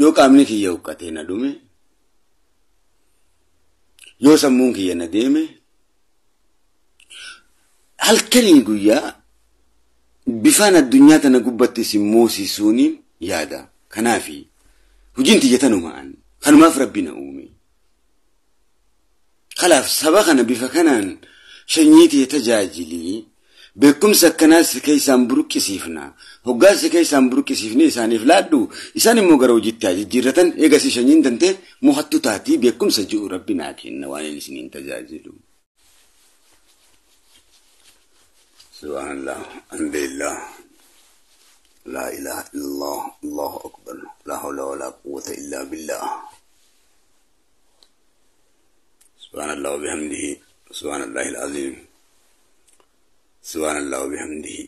yoo qaamni kiyya huqqatee na dhume yoo sammuun kiyya na deeme halkanii guyyaa bifaan addunyaa tana gubbatti isin moosisuuniin yaada kanaafi hojiin tiyya tanumaan kanumaaf rabbi na uume khalaaf saba kana bifa kanaan shanyiitii tajaajilii beekumsa akkanaas keeysaan buruqqisiifna hoggaas keeysaan buruqqisiifne isaaniif laaddu isaan immoo gara hojiitti jijjiirratan eegasi shanyiin tante muhattu taatii beekumsa ji'u rabbi naa kenna waan isiniin tajaajilu subhanallah alhamdulillah la ilaha illallah allahu akbar la hawla wala quwwata illa billah subhanallah wa bihamdihi subhanallahil azim سبحان الله وبحمده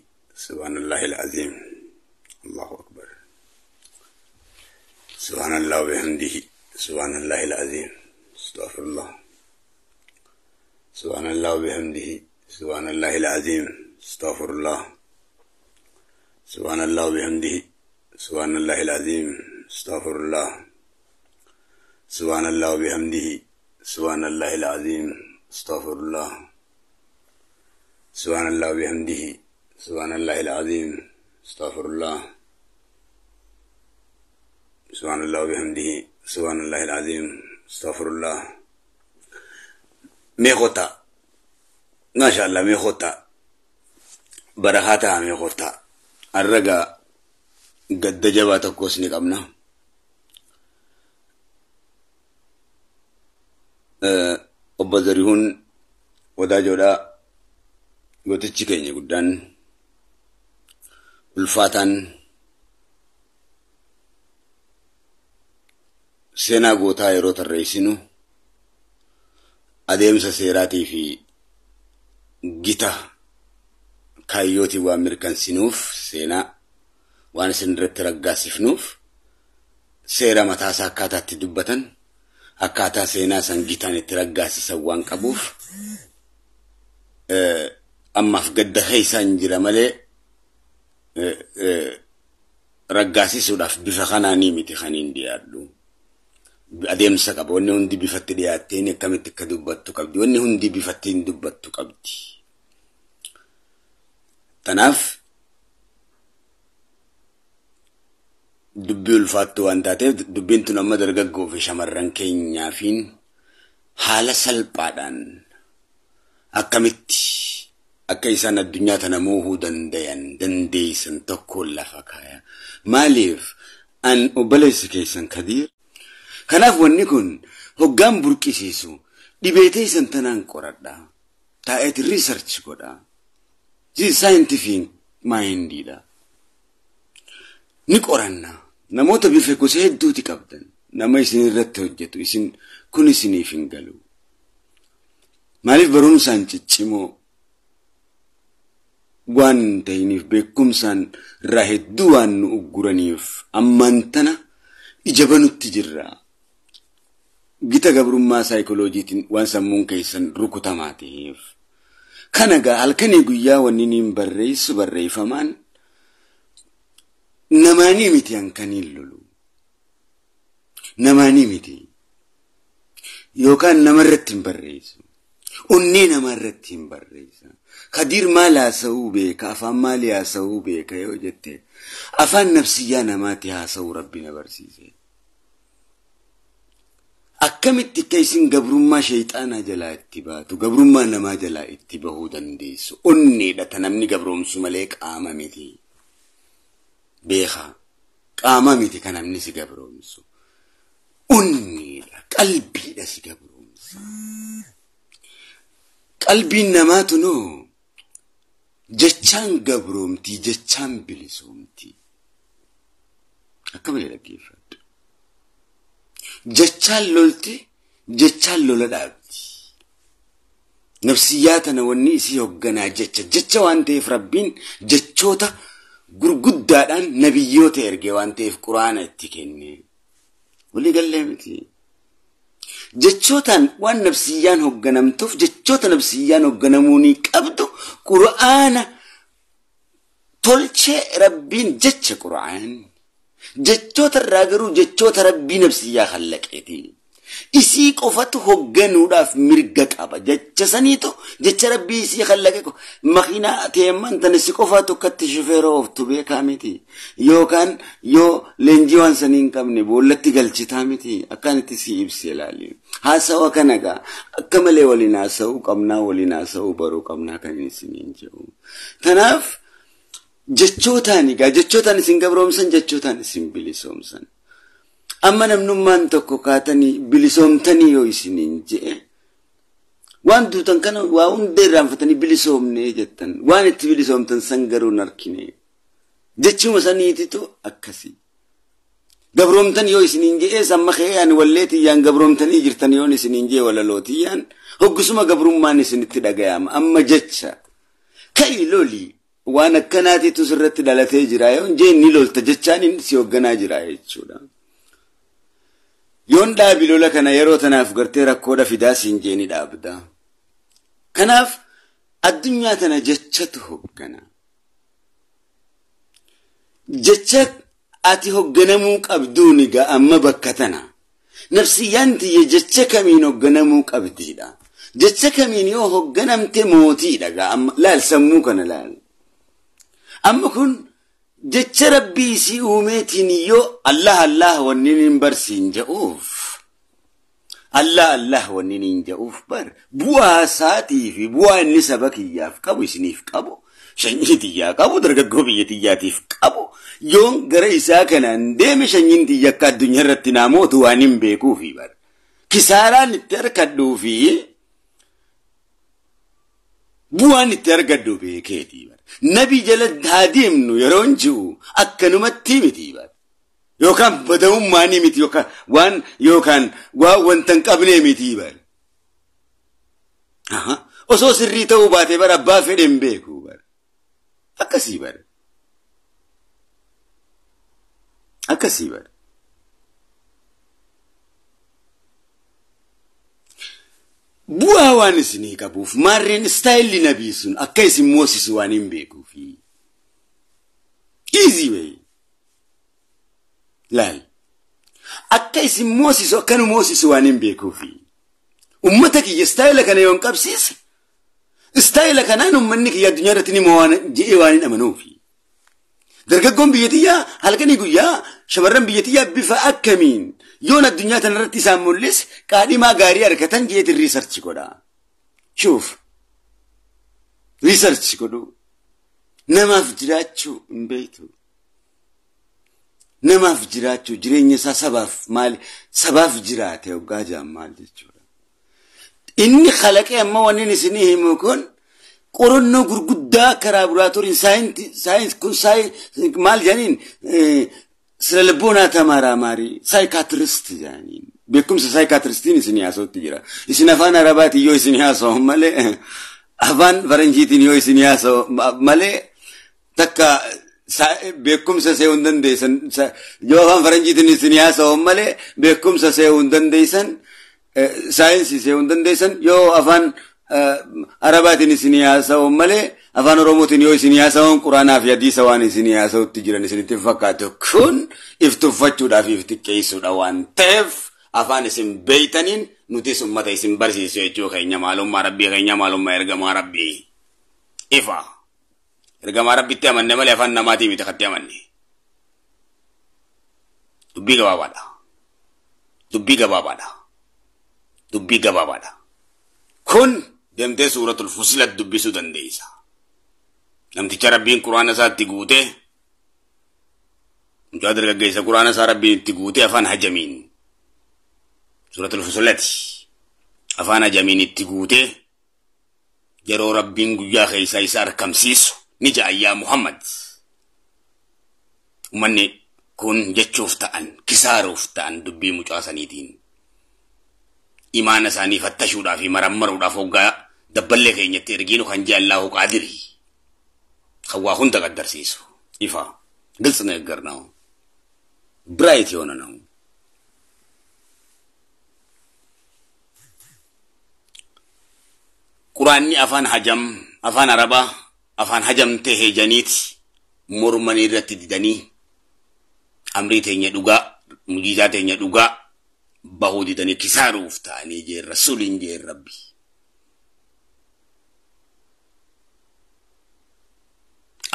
سبحان الله العظيم الله أكبر سبحان الله وبحمده سبحان الله العظيم استغفر الله سبحان الله وبحمده سبحان الله العظيم استغفر الله سبحان الله وبحمده سبحان الله العظيم استغفر الله سبحان الله وبحمده سبحان الله العظيم استغفر الله سبحان الله وبحمده سبحان الله العظيم استغفر الله سبحان الله وبحمده سبحان الله العظيم استغفر الله ميخوتا ما شاء الله ميخوتا بركاتها ميخوتا الرجا قد جبات كوسني قبنا وبذرهن ودا جودا gotichi keenya guddaan ulfaataan seenaa gootaa yeroo tarreessinu adeemsa seeraatii fi gita kaayyootii waan mirkansinuuf seenaa waan isin irratti raggaasifnuuf seera mataasaa akkaataatti dubbatan akkaataa seenaa san gitaan itti raggaasisan waan qabuuf ammaaf gadda keeysaan jira malee raggaasisuudhaaf bifa kanaanii miti kaniin dhiyaadhu adeemsa qaba wanni hundi bifatti dhiyaatteen akkamitti akka dubbattu qabdi wanni hundi bifattiin dubbattu qabdi tanaaf dubbii ulfaattu waan taateef dubbiin tun amma dargaggoo fi shamarran keenyaafiin haala salphaadhaan akkamitti akka isaan addunyaa tana moohuu dandeeysan tokkoon lafa kaaya maaliif an obboleessi keessan Kadiir kanaaf wanni kun hoggaan burqisiisu dhibeetee isan tanaan qoradha taa'eeti research godha scientific mindidha ni qoranna namoota bifa gosa hedduuti qabdan nama isin irratti hojjetu isin kun isiniif hin galu maaliif barumsaan ciccimoo waan ta'iniif beekumsaan irraa hedduu waan nu ugguraniif ammaan tana ijabanutti jirra gita gabrummaa saayikolojiitiin waan sammuun keessan rukutamaa ta'eef kana gaa halkanii guyyaa wanni niin barreessu barreeffamaan namaanii miti hankaniin lolu namaanii miti yookaan namarratti hin barreessu onnee namarratti hin barreessa Kadiir maal haasa'uu beeka afaan maal haasa'uu beeka yoo jette afaan nafsiyyaa namaatti haasa'uu rabbi na barsiise akkamitti akka isin gabrummaa shayxaanaa jalaa itti baatu gabrummaa namaa jalaa itti bahuu dandeessu onneedha ta namni gabroomsu malee qaama miti beeka qaama miti kan namni si gabroomsu onneedha qalbiidha si gabroomsa qalbiin namaatu noo jechaan gabroomtii jechaan bilisoomtii akka malee dhaggeeffadhu jechaan lolti jechaan lola dhaabdi nafsiyyaa tana wanni isii hogganaa jecha waan ta'eef rabbiin jechoota gurguddaadhaan nabiyyoota erge waan ta'eef quraana itti kenne walii gallee miti jechotaan waan nafsiyyaan hogganamtuuf jechoota nafsiyyaan hogganamuunii qabdu quraana tolchee rabbiin jecha quraan جتشوت الراجرو جتشوت ربي نفسي يا خلقتي إسي قفت هجنو راف مرجك أبا جتشسنيتو جتش ربي إسي خلقكو مخينا تيمان تنسي قفتو كتشفيرو تبي كامتي يو كان يو لنجوان سنين كامني بولتي قلتي تامتي أكانت إسي إبسيلالي هاسا وكانكا أكمل ولنا سو كمنا ولنا سو برو كمنا كان سنين جو تناف جتشوتاني سنجبرومسن جتشوتاني سنبليسومسن أما نمنمان تكو كاتني بلسومتني يو إسنين جئ وان دوتن كان وان ديران فتني بلسومني جتن وان اتبلسومتن سنگرو نركني جتشو مسانيتي تو أكسي قبرومتن يو إسنين جئ سمخي يعني وليتي يان قبرومتني جرتن يون إسنين جئ ولا لوتي يان هقسما قبرومان إسنتي دقيام أما جتشا كي لولي وانا كناتي تسرت دالتي جرايون جيني لولتا جتشاني سيوغنا جراي جودا يون دابي لولا كان يرو تناف غرتي ركودا فداسين جيني دابدا كناف الدنيا تنا جتشته كنا جتشك اتي هوغنموك ابدونيغا اما بكتنا نفسيانتي جتشك مين هوغنموك ابديدا جتشك مين يو هوغنمتي موتي دغا اما لا سموكنا لا اما كن جتش ربي سي أوميتين يو الله ونين برسين جاوف الله ونين جاوف بر بوا ساتي في بوا النسبك ياف كابو سنيف كابو شنيتي يا كابو درجة قوبيتي ياتيف كابو يوم غريسا كان ديم شنينتي يكا الدنيا رتنا موت وانين بيكو في بر كسارا نتركدو في بوا نتركدو بيكيتي بر نبي جلد هاديم نو يرونجو أكنمتي متي بار يوكان بدهم ماني متي يوكان وان تنقبني متي بار أصوص الريتو باتي بار أبا فيدم بيكو بار أكسي بار بوا وانسني كابوف مارين ستايل لنبيسون أكيس موسيس وانين بيكو في easy way لا أكيس موسيس كانوا موسيس وانين بيكو في أمتك يستايل كان يوم كابسيس ستايل كان أنا منك يا دنيا رتني موان جي وانين أمنو في درجكم بيتيا هل كان يقول يا شمرن بيتيا بفا أكمين يوم الدنيا تنرتي ساموليس كادي ما غاري أركتن جيت الريسيرش كودا شوف ريسيرش كودو نما فجراتشو مبيتو نما فجراتشو جريني سباف مال سباف جراته وقاجا مال جورا إني خلق أما وني سنيه مكون قرنو غرغدا كرابراتور ساينس كون ساي مال جانين سلبونا تمارا ماري سايكاتريست جانين بكم سايكاتريستين سنياسو تجرا إسنافانا رباتي يو سنياسو مالي أفان فرنجيتين يو سنياسو مالي تكا بكم سيوندن ديسن يو أفان فرنجيتين سنياسو مالي بكم سيوندن ديسن ساينس سيوندن ديسن يو أفان Arabaatiin isinii haasa'uun malee afaan Oromootiin yoo isinii haasa'uun Quraanaa fi hadiisa waan isinii haasa'utti jiran isinitti fakkaatu kun iftuffachuudhaaf iftiqqeessuudha waan ta'eef afaan isin beeytaniin nutis ummata isin barsiisu jechuu keenya maalummaa rabbii keenya maalummaa ergamaa rabbii ifa ergamaa rabbitti amanne malee afaan namaatii miti katti amanne dubbii gabaabaadha kun demtee suuratul fusilat dubbisuu dandeessa namticha rabbiin quraana isaatti guute mucaa dargaggeessa quraana isaa rabbiin itti guute afaan hajamiin suuratul fusilat afaan hajamiin itti guute yeroo rabbiin guyyaa keessa isa arkamsiisu ni ja'a yaa Muhammad ummanni kun jechuuf ta'an kisaaruuf ta'an dubbii mucaa saniitiin imaana isaanii fattashuudhaaf fi marammaruudhaaf hoggaa dabballee keenyatti ergiinu kan jee Allahu qaadiri kan waa hunda qaddarsiisu ifa ግልጽ ነገር ነው ብራይት የሆነ ነው ቁርአኒ afaan arabaa afaan hajamtee heejaniit mormanii irratti didanii amrii teenya dhugaa mujiizaa teenya dhugaa bahuu didanii kisaaruuf ta'anii jee rasuuliin jee rabbi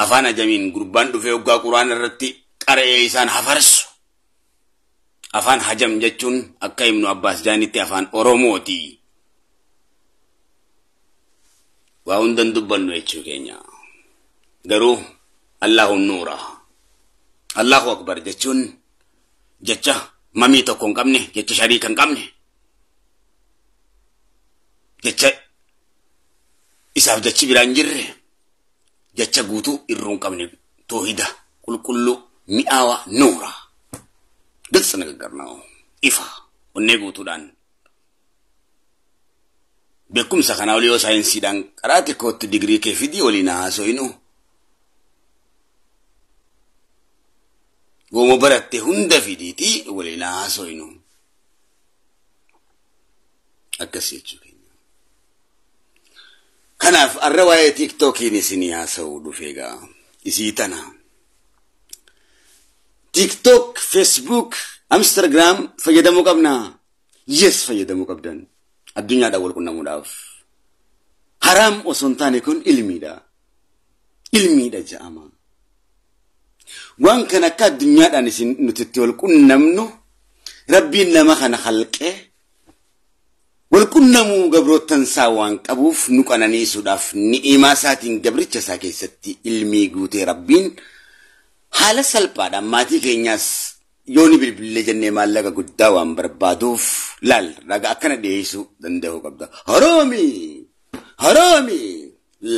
afaan ajamiin gurbaan dhufee hoggaa quraana irratti qara'ee isaan hafarsu afaan hajam jechuun akka Ibnu Abbaas jaanitti afaan Oromooti waa hundan dubbannu jechuu keenya garuu Allahu nuura Allahu akbar jechuun jecha mamii tokko hin qabne jecha shariika hin qabne jecha isaaf jechi biraan jirre jecha guutuu irruu hin qabne toohida qulqulluu mi'aawa nuura ግልጽ ንግግር ነው ኢፋ ወኔ ጉቱዳን በኩም ሰከናው ሊዮ ሳይንስ ዳን ቀራቲ ኮት ዲግሪ ከፊዲ ወሊና ሶይኑ ጎሞ በረቴ ሁንደ ፊዲቲ ወሊና ሶይኑ አከሲቹ ከናፍ አረዋየ ቲክቶክ ይኒስኒያ ሰው ዱፌጋ ይሲተና TikTok, Facebook, Instagram, fayyadamu qabna. Yes, fayyadamu qabdan. Addunyaa dha wal qunnamudhaaf. Haram osoo hin taane kun ilmiidha. Ilmiidha jedhama. Waan kana akka addunyaadhaan isin nuti itti wal qunnamnu Rabbiin nama kana khalqee wal qunnamuu gabrootan isaa waan qabuuf nu qananiisuudhaaf ni'imaa isaatiin gabricha isaa keessatti ilmii guutee Rabbiin haala salphaadhaan maatii keenyaas yooni bilbilee jennee maallaqa guddaa waan barbaaduuf laal ragaa akkana dhiyeessuu danda'uu qabda. Haroomi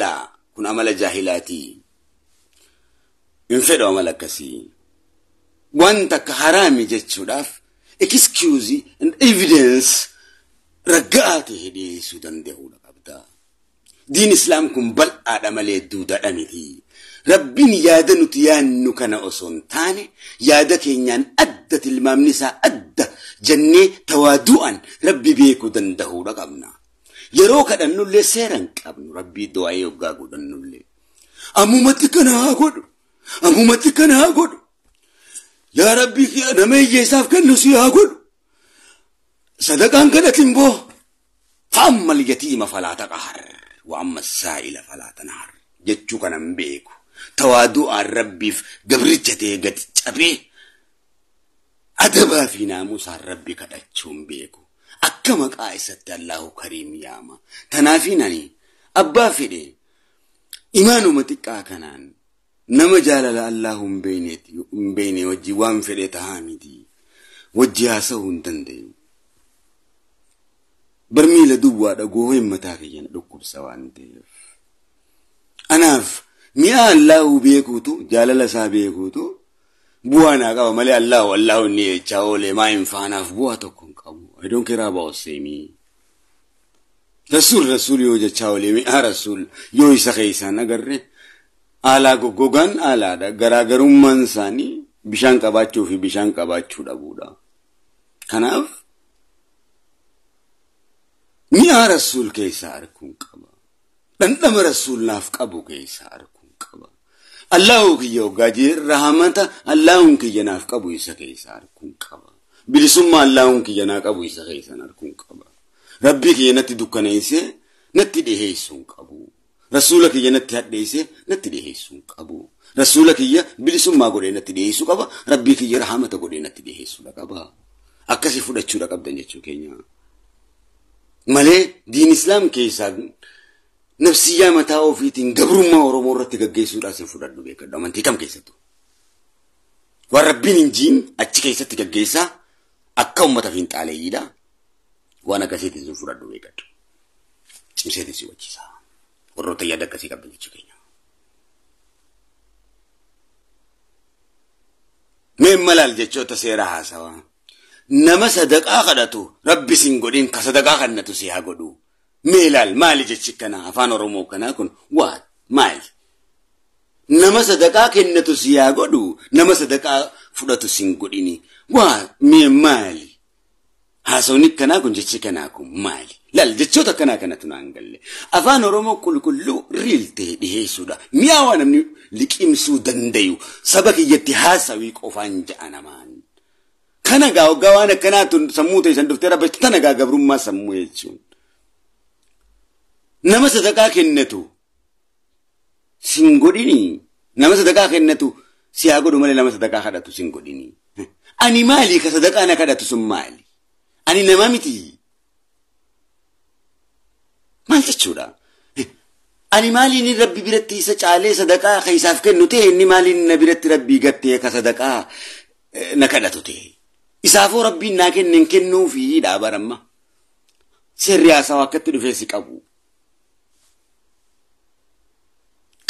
laa kun amala jaahilaatii hin fedhu amala akkasii wanta akka haraami jechuudhaaf excuse and evidence ragaa ta'e dhiyeessuu danda'uu qabda. Diin Islaam kun bal'aadha malee duudaadha miti. Rabbiin yaada nuti yaannu kana osoo hin taane yaada keenyaan adda tilmaamni isaa adda jennee tawaadu'an Rabbi beekuu danda'uudha qabna. Yeroo kadhannullee seeran qabnu Rabbii du'aa yoggaa godhannullee. Ammumatti kana haa godhu. Yaa Rabbi nama hiyyeessaaf kennu si haa godhu. Sadaqaan kadhatin boo. Fa'amma al-yatiima falaa taqhar wa amma as-saa'ila falaa tanhar jechuu kanan beeku. Tawaadu'aan Rabbiif gabricha ta'e gad cabee adabaa fi naamusaan Rabbi kadhachuun beeku. Akka maqaa isatti Allahu Kariim yaama. Tanaafiin ani abbaa fedhe imaanuma xiqqaa kanaan nama jaalala Allahu hin beekne wajji waan fedhe tahaa miti. Wajji haasa'uu hin danda'u. Barmiila duwwaadha gooheen mataa keenya dhukkubsa waan ta'eef. Anaaf mi'a Allahu beekuutu jaalala isaa beekuutu bu'aa naa qaba malee Allahu inni jechaa oolee maa hin faanaaf bu'aa tokko hin qabu. I don't care about seemii. Rasuul yoo jechaa oolee mi'a rasuul yoo isa keessaan agarre aalaa goggogaan aalaadha. Garaagarummaan isaanii bishaan qabaachuu fi bishaan qabaachuu dhabuudha. Kanaaf mi'a rasuul keessaa arguun qaba. Dhandhama rasuul naaf qabu keessaa arguun qaba. Allahu kiyya hoggaajii rahamata Allahun kiyya naaf qabu isa keessaa arguun qaba. Bilisummaa Allahun kiyya naa qabu isa keessaan arguun qaba. Rabbii kiyya natti dukkaneessee natti dhiheessuun qabu. Rasuula kiyya natti hadheessee natti dhiheessuun qabu. Rasuula kiyya bilisummaa godhee natti dhiheessuu qaba. Rabbii kiyya rahamata godhee natti dhiheessuudha qaba. Akkasii fudhachuudha qabdan jechuu keenya. Malee diin Islaam keessaa nafsiyyaa mataa ofiitiin gabrummaa Oromoo irratti gaggeessuudhaaf hin fudhadhu beekadhu. Amantii kam keessattu? Waan Rabbiin hin jiin achi keessatti gaggeessaa akka uummata fi hin xaaleeyyiidha. Waan akkasiitiin hin fudhadhu beekadhu. Cimseetiin si wajjisa. Warroota yaada akkasii qabdan jechuu keenya. Mee malaal jechoota seeraa haasawaa. Nama sadaqaa kadhatu Rabbi sin godhin ka sadaqaa kannatu si haa godhu. Meelaal maali jechi kana afaan Oromoo kanaa kun waa maali? Nama sadaqaa kennatu si haa godhu nama sadaqaa fudhatu sin godhini waa mee maali? haasawni kanaa kun jechi kanaa kun maali? Laal jechoota kanaa kanatu naan galle. Afaan Oromoo qulqulluu riil ta'e dhiheessuudha. Mi'aawaa namni liqimsuu dandayu saba kiyyatti haasawii qofaan ja'a namaan. Kana gaa hoggaa waan akkanaatu sammuu ta'e san dhuftee rabbi tana gaa gabrummaa sammuu jechuun. Nama sadaqaa kennatu sin godhini. Nama sadaqaa kennatu si haa godhu malee nama sadaqaa kadhatu sin godhini. Ani maali ka sadaqaa na kadhatu sun maali? Ani nama miti. Maal jechuudha? Ani maali inni rabbi biratti isa caalee sadaqaa ka isaaf kennu ta'e inni maali inni na biratti rabbii gattee ka sadaqaa na kadhatu ta'e. Isaafoo rabbiin naa kennen kennuufi dhaabaramma. Seerri haasawa akkatti dhufeessi qabu.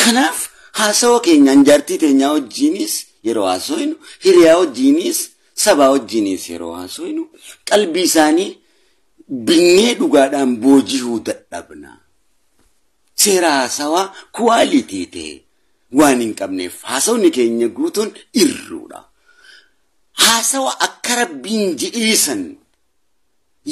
Kanaaf haasawa keenyaan jaartii teenyaa wajjiinis yeroo haasoynu hiriyaa wajjiinis sabaa wajjiinis yeroo haasoynu qalbii isaanii binnee dhugaadhaan boojihuu dadhabna. Seera haasawaa kuwaalitii ta'e waan hin qabneef haasawni keenya guutuun irruudha. Haasawa akka rabbiin jedhiisan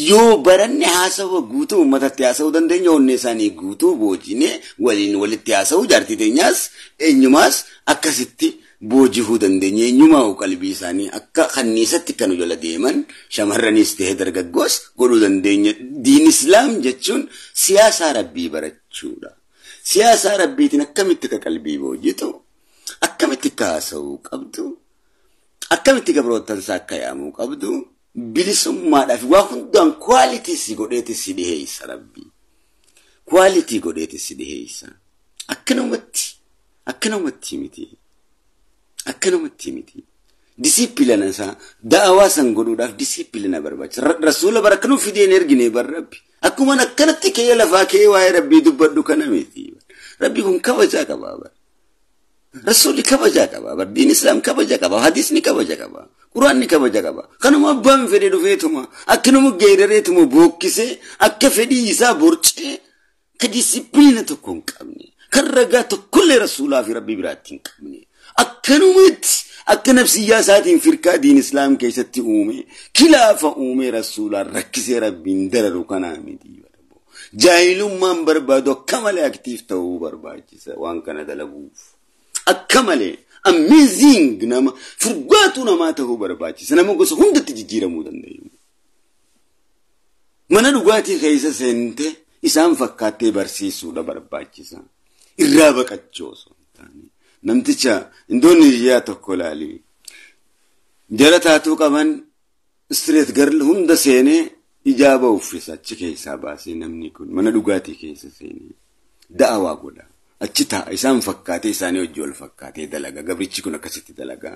yoo baranne haasawa guutuu uummatatti haasawuu dandeenya onnee isaanii guutuu boojinee waliin walitti haasawuu jaartii teenyaas eenyumaas akkasitti boojihuu dandeenya eenyumaa qalbii isaanii akka kanniisatti kan jala deeman shamarranis ta'e dargaggoos godhuu dandeenya. Diin Islaam jechuun siyaasaa rabbii barachuudha. Siyaasaa rabbiitiin akkamitti ka qalbii boojitu akkamitti ka haasawuu qabdu akkamitti gabrootan isaa akka yaamuu qabdu bilisummaadhaaf waa hundaan qualities godheetis si dhiheessa rabbii. Quality godheetis si dhiheessa. Akkanumatti miti. Akkanumatti miti. Disipilina isaa da'awaa san godhuudhaaf disipilina barbaachisa. Rasuula bara kanuu fideen ergine bar rabbi. Akkuma akkanatti kee lafaa kee waa'ee rabbii dubbadhu kana miti. Rabbi kun kabajaa qabaa bara. Rasuulli kabajaa qabaa bara. Diin Islaam kabajaa qabaa. Hadiisni kabajaa qabaa. Quraanni kabajaa qabaa. Kanuma abbaan fedhe dhufeetuma akkanuma geeddareetuma bookkisee akka fedhii isaa borcee ka disipilina tokko hin qabne. Kan ragaa tokkollee rasuulaa fi rabbii biraatti hin qabne. Akkanumatti akka nafsiyyaa isaatiin firkaa diin Islaam keessatti uume kilaafa uume rasuulaan rakkisee rabbiin dararu kanaa miti. Jaahilummaan barbaadu akka malee aktiif ta'uu barbaachisa waan kana dalaguuf. Akka malee amazing nama furgaatu namaa ta'uu barbaachisa. Nama gosa hundatti jijjiiramuu danda'u. Mana dhugaatii keessa seente isaan fakkaattee barsiisuudha barbaachisa. Irraa baqachuu osoo hin taane. Namticha Indoneeziyaa tokko ilaali. Jara taatuu qaban street girl hunda seenee ijaaba uffisa achi keessaa baasee namni kun mana dhugaatii keessa seenee da'awaa godha. Achi taa'a isaan fakkaatee isaanii hojii wal fakkaatee dalaga. Gabrichi kun akkasitti dalaga.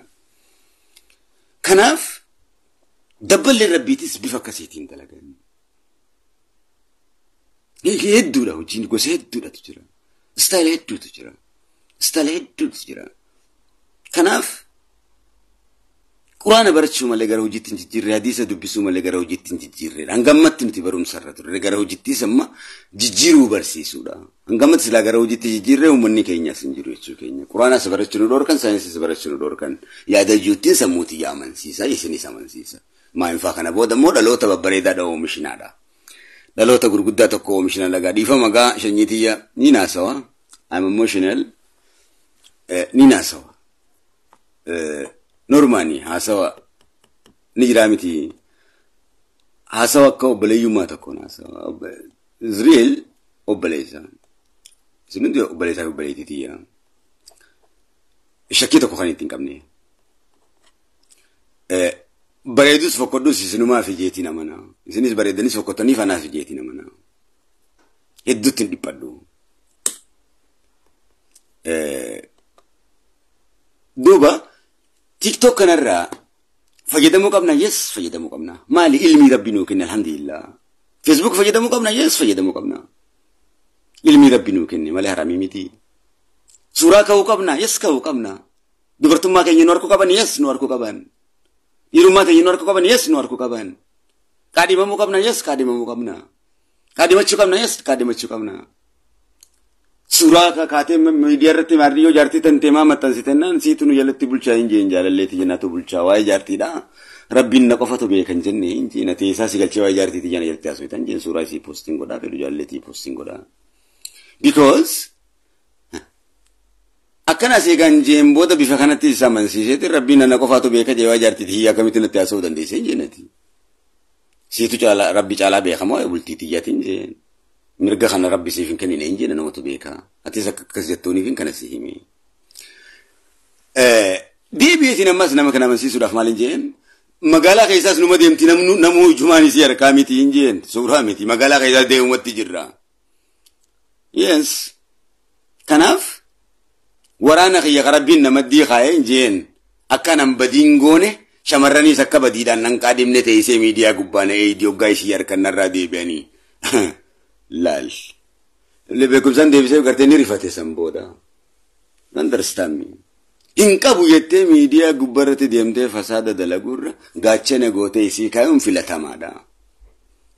Kanaaf dabballee rabbiitis bifa akkasiitiin dalagan. Hedduudha hojiin gosa hedduudhatu jira. Istaayila hedduutu jira. Istaayila hedduutu jira. Kanaaf Quraana barachuu malee gara hojiitti hin jijjiirre, hadiisa dubbisuu malee gara hojiitti hin jijjiirre. Hangammatti nuti barumsarra turre gara hojiittis amma jijjiiruu barsiisuudha. Hangammatti silaa gara hojiitti jijjiirre uummanni keenyas hin jiru jechuu keenya. Quraanas barachuu nu dhoorkan, saayinsii barachuu nu dhoorkan. Yaada ijoottiin sammuutii amansiisa, isinis amansiisa. Maayinfaa kana booda immoo dhaloota babbareedaadha oomishinaadha. Dhaloota gurguddaa tokko oomishina lagaa dhiifa magaa shanyiitiyya ni naasawa. I'm emotional. Ni naasawa. Normani haasawa ni jira miti. Haasawa akka obboleeyyummaa tokko naasawa. Israel obboleessa. Sinundi obboleessaa fi obboleettitiyya. Shakkii tokko kan ittiin qabne. Bareedus fokkodus isinumaa fi jeetii namana. Isinis bareedanis fokkotanii fanaa fi jeetii namana. Hedduutti hin dhiphattu. Duuba TikTok kanarraa fayyadamuu qabna, yes fayyadamuu qabna. Maali ilmi rabbi nuu kenne alhamdulillah. Facebook fayyadamuu qabna, yes fayyadamuu qabna. Ilmi rabbi nuu kenne malee haramii miti. Suuraa ka'uu qabna, yes ka'uu qabna. Dubartummaa keenya nu harkuu qaban, yes nu harkuu qaban. Dhiirummaa keenya nu harkuu qaban, yes nu harkuu qaban. Kaadhimamuu qabna, yes kaadhimamuu qabna. Kaadhimachuu qabna, yes kaadhimachuu qabna. Suuraa kaatee miidiyaa irratti maardiyoo jaartii tanteemaa maxxansitennaan siitu nu jalatti bulchaa hin jeen jaalalleeti jennaatu bulchaa waa'ee jaartiidha. Rabbiin na qofatu beekan jenne hin jeena teessaa si galchee waa'ee jaartiiti jana jalatti haasoftan jeen suuraa isii poostiin godhaa fedhu jaalalleetii poostiin godhaa. Because akkana seegaan jeen booda bifa kanatti isa amansiiseeti rabbiin na qofaatu beeka jee waa'ee jaartiiti hiyyaa akkamitti natti haasofuu dandeessee hin jeenati. Siitu caalaa rabbi caalaa beekamaa waa'ee bultiitii iyyaatiin jeen. Mirga kana rabbi siif hin kennine hin jeena namatu beeka. Atis akkas jettuuniif hin kana si himi. Deebi'eetiin ammas nama kana amansiisuudhaaf maal hin jeen? Magaalaa keessaas numa deemti namuu jumaan isii harkaa miti hin jeen. Suuraa miti. Magaalaa keessaas deemumatti jirra. Yes. Kanaaf waraana kiyya rabbiin namadii kaa'ee hin jeen. Akka nan badiin goone shamarraniis akka badiidhaan nan qaadimne teessee miidiyaa gubbaan eeyidii hoggaa isii harkan narraa deebi'anii. Laal. Beekumsaan deebisee gartee ni rifate san booda. Understand me. Hin qabu jettee miidiyaa gubbarratti deemtee fasaada dalagurra gaachana gootee isii kaayuun filatamaadha.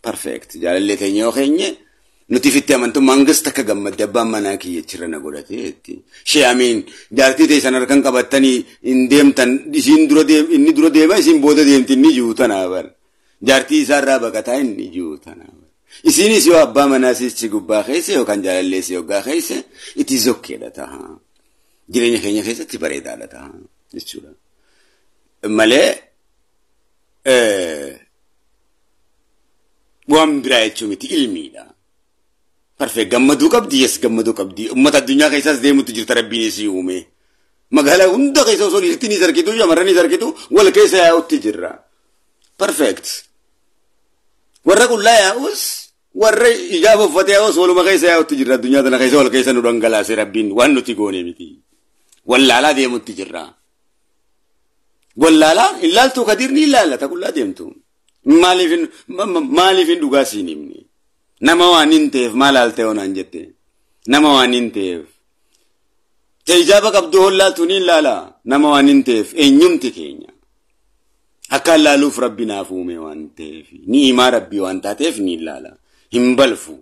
Perfect. Jaalallee teenya yoo keenye nuti fitti amantummaan gas takka gammadde abbaan manaa kiyyachirra na godhateetti. Shee amiin jaartii teessan harkan qabattanii hin deemtan isiin inni dura deema isiin booda deemti inni juutanaa bar. Jaartii isaarraa baqataa inni juutanaa bar. Isinis yoo abbaa manaasichi gubbaa keessa yookaan jaalalleessi hoggaa keessa itti zokkeedha ta'a. Jireenya keenya keessatti bareedaadha ta'a jechuudha. Malee waan biraa jechuun miti ilmiidha. Parfee gammaduu qabdi yes gammaduu qabdi. Uummata addunyaa keessaas deemutti jirta rabbiin isii uume. Magaalaa hunda keessa osoo dhiirtiinis argitu shamarranis argitu wal keessa yaa'utti jirra. Perfect. Warra qullaa yaa'us warra ijaaba uffatee yaa'us waluma keessa yaa'utti jirra addunyaa tana keessa wal keessa nu dhangalaase rabbiin waan nuti goone miti. Wallaalaa deemutti jirra. Wallaalaa ilaaltuu kadirni ilaallata qullaa deemtu. Maaliifin dhugaa siin himni. Nama waan hin ta'eef maal haaltee onaan jette. Nama waan hin ta'eef. Te ijaaba qabdu hollaaltu ni ilaala. Nama waan hin ta'eef eenyumti keenya. Akka ilaaluuf rabbi naaf uume waan ta'eef. Ni himaa rabbii waan taateef ni ilaala. Hin balfu.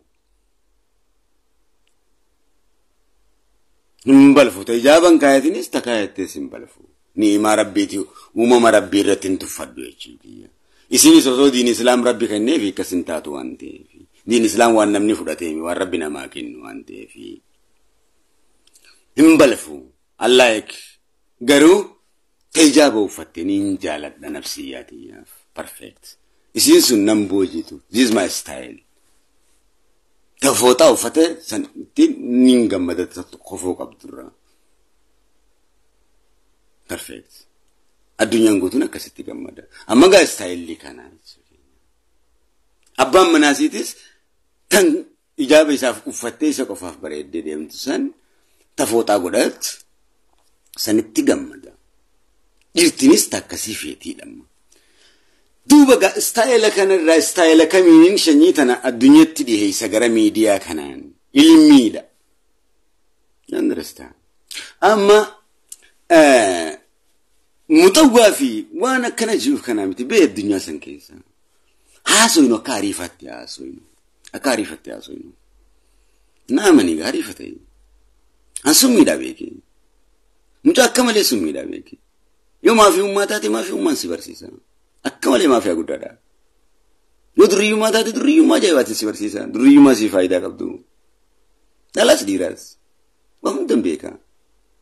Hin balfu. Te ijaaban kaayatinis takaayattes hin balfu. Ni himaa rabbiiti uumama rabbii irratti hin tuffadhu jechuudha. Isinis osoo diin islaam rabbi kenneef akkas hin taatu waan ta'eef. Diin islaam waan namni fudhateemi waan rabbi namaa kennu waan ta'eef. Hin balfu. Allah garuu ijaaba uffatte ni jaaladha nafsiyyaatiyaaf. Perfect. Isiin sun nan boojitu. This is my style. Tafootaa uffate sanatti ni gammada kofoo qabdurra. Perfect. Addunyaan guutuun akkasitti gammada. Amma gaa istaayilii kanaa jechuudha. Abbaan manaasiitis kan ijaaba isaaf uffattee isa qofaaf bareeddee deemtu san tafootaa godhatu sanitti gammada. Dhiirtinis takkasii feetiidhamma. Duuba gaa istaayila kanarraa istaayila kamiin shanyii tana addunyaatti dhiheessa gara miidiyaa kanaan ilmiidha. Understand? Amma muxawwaa fi waan akkana jiruuf kanaa miti bee addunyaa san keessa. Haasoynu akka ariifaatti haasoynu. Akka ariifaatti haasoynu. Naamanii gaa ariifata. An summiidhaa beeke. Mucaa akka malee summiidhaa beeke. Yoo maafii ummaa taate maafii ummaan si barsiisa. Akka malee maafii guddaadha. Yoo durriyyummaa taate durriyyummaa ajaa'ibaatiin si barsiisa. Durriyyummaa si faayidaa qabdu. Dhalaas dhiiraas. Waan hundan beeka.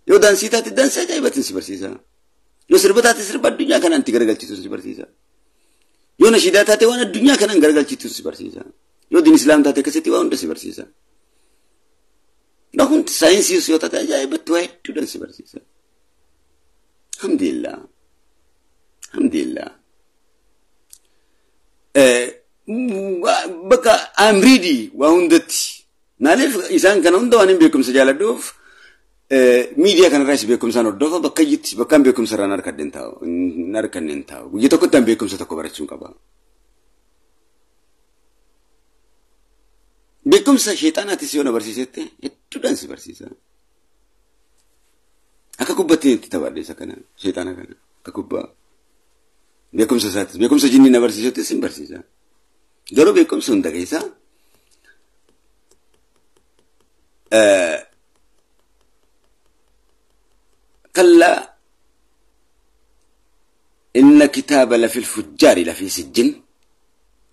Yoo daansii taate daansii ajaa'ibaatiin si barsiisa. Yoo sirba taate sirba addunyaa kanaan itti garagalchitu si barsiisa. Yoo nashiidaa taate waan addunyaa kanaan garagalchitu si barsiisa. Yoo diin islaam taate akkasitti waan hunda si barsiisa. Hundi saayinsii yoo taate ajaa'ibatti waa hedduudhaan si barsiisa. Alhamdulillah. Alhamdulillah. Bakka I'm ready waa hundatti. Maaliif isaan kana hunda waan hin beekumsa jaaladhuuf miidiyaa kanarraas beekumsaan hordofa bakka jitti bakkaan beekumsa irraan harkadheen taa'u. Guyyaa tokkotti aan beekumsa tokko barachuun qaba. Beekumsa sheexanaatis yoo na barsiisette hedduudhaan si barsiisa. Akka kubbaatti itti taphadhe isa kana sheexana kana akka kubbaa. Beekumsa isaatis beekumsa jinni na barsiisettis hin barsiisa. Garuu beekumsa hunda keessaa كلا إن كتاب لفي الفجار لفي سجن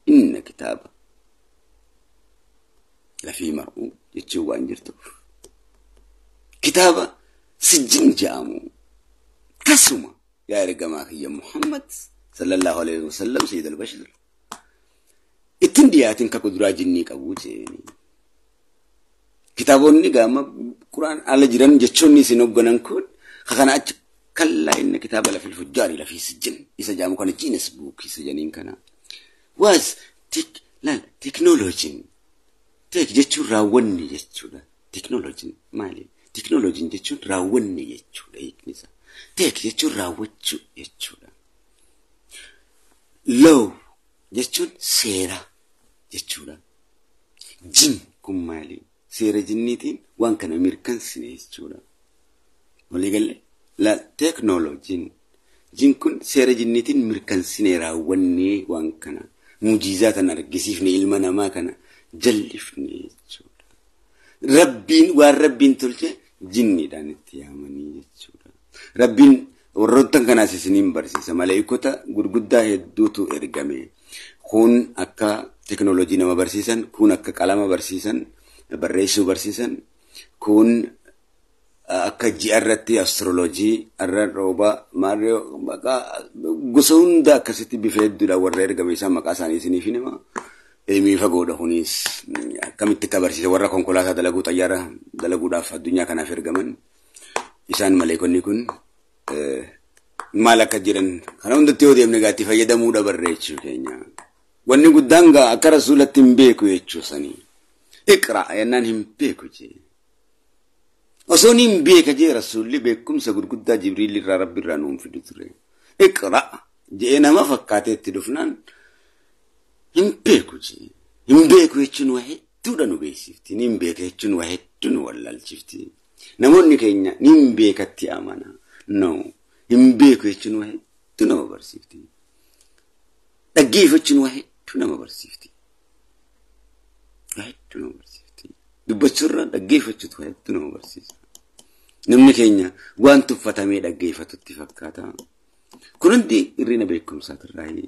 إن كتاب لفي مرؤوم يتشوى انجرتو كتاب سجن جامو كسما يا رجماك يا محمد صلى الله عليه وسلم سيد البشر اتندياتين كقدرة جنيك أبوتيني كتابوني قام قرآن على جيران جتشوني سنوبغنان كون خخنا كلا إن كتاب لفي الفجار لفي سجن إذا جامو كان جينس بوك إذا جانين كنا واز لا تكنولوجي تك جتشو راوني جتشو لا تكنولوجي مالي تكنولوجي جتشو راوني جتشو لا يكنيسا تك جتشو راوتشو جتشو لا لو جتشو سيرا جتشو لا جن كم مالي سيرا جنيتين وان كان أمريكان سنة جتشو لا ولي قال لا تكنولوجي جن كن سيرا جنيتين أمريكان سنة راوني وان كان مجيزات نرجسيفني إلمنا ما كان جلفني جتشو ربين والربين تلجة جني دانت يامني جتشو ربين ورطن كان سنين برسيسا ملايكوتا غرغدا هدوتو إرغامي كون أكا تكنولوجي نما برسيسان كون أكا كلام برسيسان بريسو برسيسان كون أكا جيارتي أسترولوجي أرر روبا ماريو بقى غسون دا كسيتي بفيد دولا ورر إرغامي سا مقاساني سنيفينما إلمي فقودا هونيس كميت كبرسيسا ورر كونكولاتا دلقو طيارة دلقو داف الدنيا كان في إرغامان إسان ملايكوني كون مالك جيران خنا وند تيودي ام نيجاتيف يدا مودا بريتشو كينيا وني غدانغا اكرا سولتين بيكو يچو سني اقرا ينان هم بيكو جي وسوني بيك جي رسول لي بكم سغد غدا جبريل رب الرانوم في دتري اقرا جينا ما فكاتي تدفنان هم بيكو جي هم بيكو يچن واحد تودنو بيسيفتي نيم بيك يچن واحد تن ولا الشفتي نموني كينيا نيم بيكتي امانه no imbeku yechun wahe tuna mabarsifti daggeefachun wahe tuna mabarsifti wahe tuna mabarsifti dubbachurra daggeefachut wahe tuna mabarsifti namni keenya waan tuffatamee daggeefatutti fakkaata kunundi irrina beekumsaatirraayi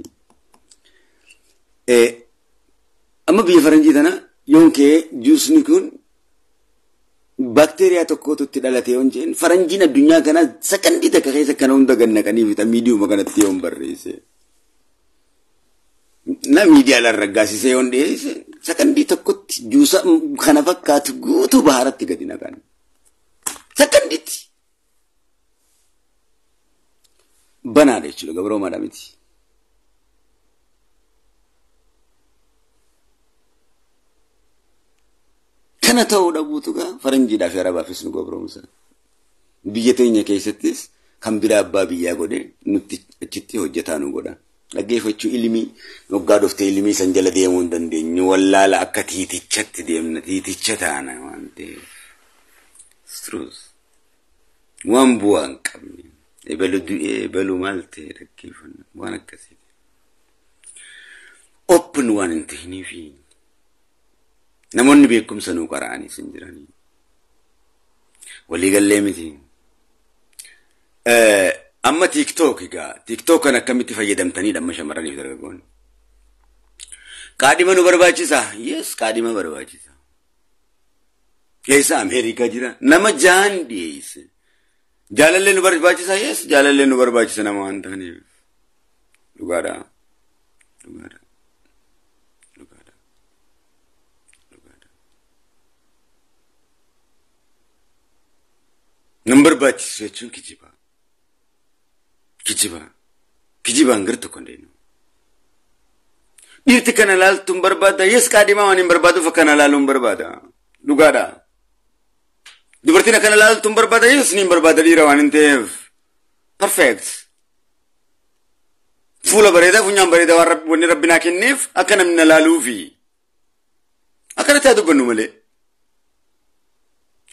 amma biyya faranjii tana yoonkee juusni kun bakteeriyaa tokkotu itti dhalate yoon jeen faranjiin addunyaa kana sakandii takka keessa kana hunda gannaqanii miidiyuma kanatti yoon barreesse na miidiyaa larraggaasise yoon dhiyeesse sakandii tokkotti juusa kana fakkaatu guutuu baharatti gadi naqan sakandiitti banaadha jechuudha gabroomaadha miti kana ta'uu dhabuutuga faranjiidhaaf arabaafis nu gabroomsa biyya teenya keessattis kan biraa abbaa biyyaa godhe nutti achitti hojjetaa nu godha dhaggeeffachuu ilmii waggaa dhuftee ilmii san jala deemuu hin dandeenyu wallaala akka tiitichatti deemna tiiticha taana waan ta'eef struus waan bu'aa hin qabne ebalu du'ee ebalu maal ta'e dhaggeeffanna waan akkasii open waan hin ta'iniifi namoonni beekumsa nuu qara'anii sin jiranii walii gallee miti amma tiktok kan akkamitti fayyadamtanii amma shamarraniif dargaggoonni qaadhima nu barbaachisa yes qaadhima barbaachisa keessa Ameerikaa jira nama jaan dhiyeesse jaalallee nu barbaachisa yes jaalallee nu barbaachisa nama waan ta'aniif dhugaadha number batch jechuun kijibaan gar tokko ndeenu dhiirti kana laaltuun barbaada yes qaadhimaa waan hin barbaadu fakkana laaluun barbaada dhugaadha dubartiin kana laaltuun barbaada yes niin barbaada dhiira waan hin ta'eef perfect fuula bareedaa funyaan bareedaa waan wanni rabbi naa kenneef akka namni na laaluufi akkanatti haa dubbannu malee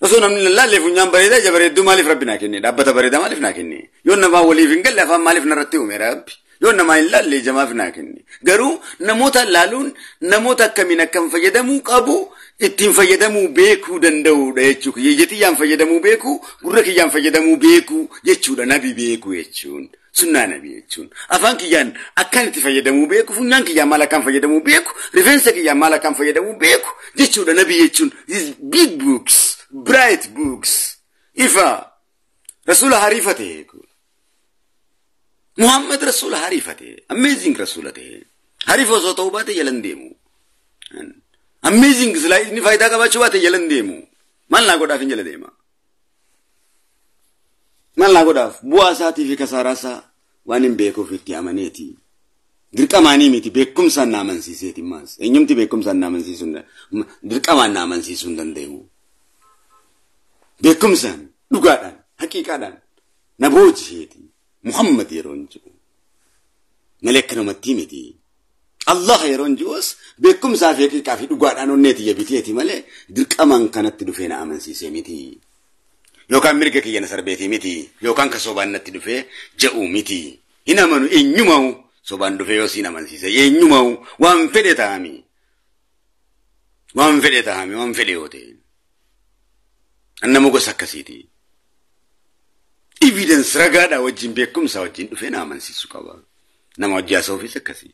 osoo namni laallee funyaan bareedaa ija bareedduu maaliif rabbi naa kenne dhaabbata bareedaa maaliif naa kenne yoo namaa waliif hin galle afaan maaliif narratti uume rabbi يون ما إلا اللي جماعة فناكني قرو نموت اللالون نموت كمين كم فيدمو قابو اتين فيدمو بيكو دندو يجوك يجتي يام فيدمو بيكو قرك يام فيدمو بيكو يجود نبي بيكو يجون سنة نبي يجون أفانك يان أكانت فيدمو بيكو فنانك يام مالا كم فيدمو بيكو رفنسك يام مالا كم فيدمو بيكو يجود نبي يجون these big books bright books إفا رسول حريفته محمد رسول حريفته amazing رسولته حريفه صوتوباته يلنديمو amazing سلايد ني فايدة كباچواته يلنديمو مال لا غودا فين يلديما مال لا غودا بواساتي في كساراسا وانين بيكو في تيامانيتي درقماني ميتي بكم سن امنسيسيتي ماس انيمتي بكم سن امنسيسون درقمان امنسيسون دنديمو بكم سن دغادان حقيقادان نبوجيتي محمد يرونجو ملك نمتيمتي الله يرونجوس بكم سافيكي كافي دغادانو نيتي يبيتيتي ملي درقمان كانت دفينا امنسيسي ميتي يوكان ميركي ينسر بيتي ميتي يوكان كسوبان نتي دفي جاو ميتي هنا منو انيمو سوبان دفي يوسينا امنسيسي انيمو وان فديتامي وان فديوتي انمو سكسيتي evidence ragada wajin bekum sa wajin dufena amansisu kaba nama wajja sofi sakasi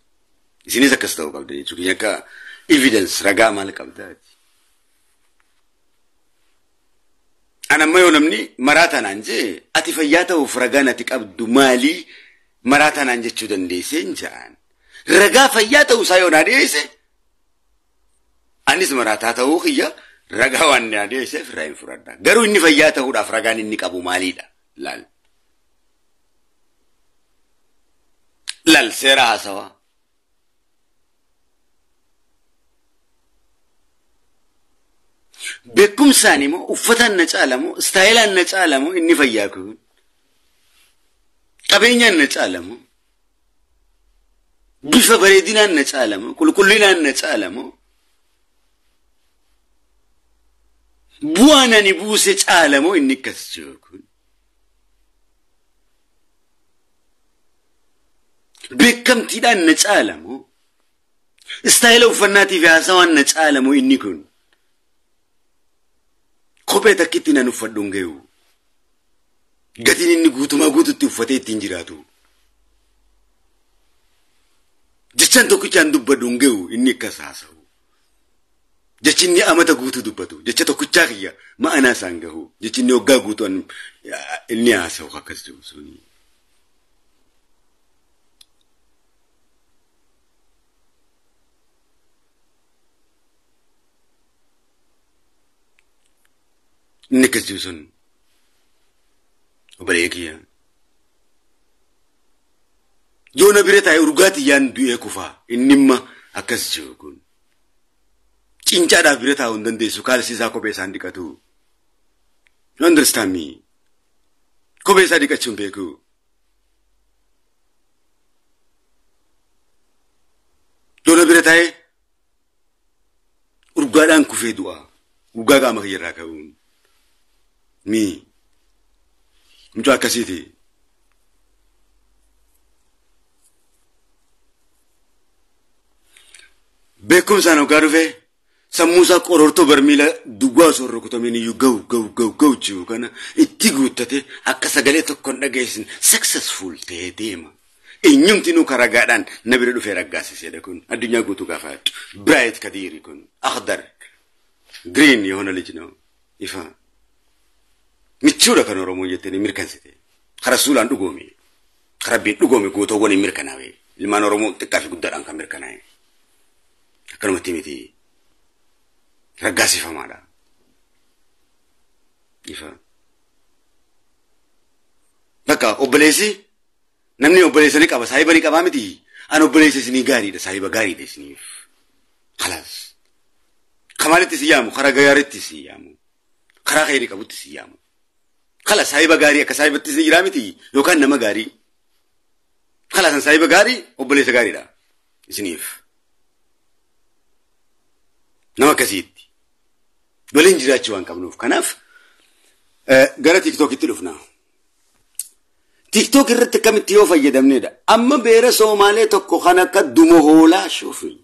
isini sakasta kabda chuki yaka evidence raga mal kabda ana mayo namni marata nanje ati fayyata uf ragana tikabdu mali marata nanje chudande senjan raga fayyata usayo nadese anis marata ta ukhiya raga wanne nadese fraim furada garu inni fayyata hu afragani inni kabu malida لال سيرها سوا بكم سانيمو وفتن نجالمو استايلان نجالمو إني فياكو قبينيا نجالمو بيفا بريدنا نجالمو كلنا نجالمو بوانا نبوسي جالمو إني كسجوكو بكم تيدان نجالمو استايلو فناتي في هسوان نجالمو إني كون كوبيتا كتنا نفدونغيو غاتيني إني غوتو ما غوتو تفتي تنجراتو جتشان توكي جان دبدونغيو إني كساسو جتشيني أمتا غوتو دبتو جتشا توكي جاكيا ما أنا سانغهو جتشيني وغا غوتو إني آسو خاكسجو سوني نكس جوسون وبريكيا جونا بريتا يرغاتي يان دوي كوفا انما اكس جوكون cinca da bireta undande sukal sisa ko be sandikatu you understand me ko be sadika chumbeku jona bireta urgadan kufe dua ugaga makhira kaun mi mtu akasiti bekum sano garuve samusa qororto barmila dugwa sorro kutomini yu go chiu kana itigutate akasagale tokkon dagesin successful te tema enyumti nu karagadan nabire du feragasi sede kun adunya gutu gafat bright kadiri kun akhdar green yona lijno ifa michura kan oromo yeteni mirkansite rasulan dugomi rabbi dugomi goto woni mirkanawe liman oromo tikafi guddadan kan mirkanawe kan matimiti ragasi famada ifa baka oblesi namni oblesi ni kaba sahiba ni kaba miti an oblesi sini gari da sahiba gari da sini khalas kamaliti siyamu kharaga yariti siyamu khara khairi kabuti siyamu khalas sahiba gari ka sahiba tisi iramiti yokan nama gari khalas sahiba gari oblesi gari da sinif nama kasit ولين جراتشوان كابنوف كناف جرا تيك توك تلوفنا تيك توك الرت كم تيوفا يدمني ده أما بير سومالي تكو خانك دمهولا شوفي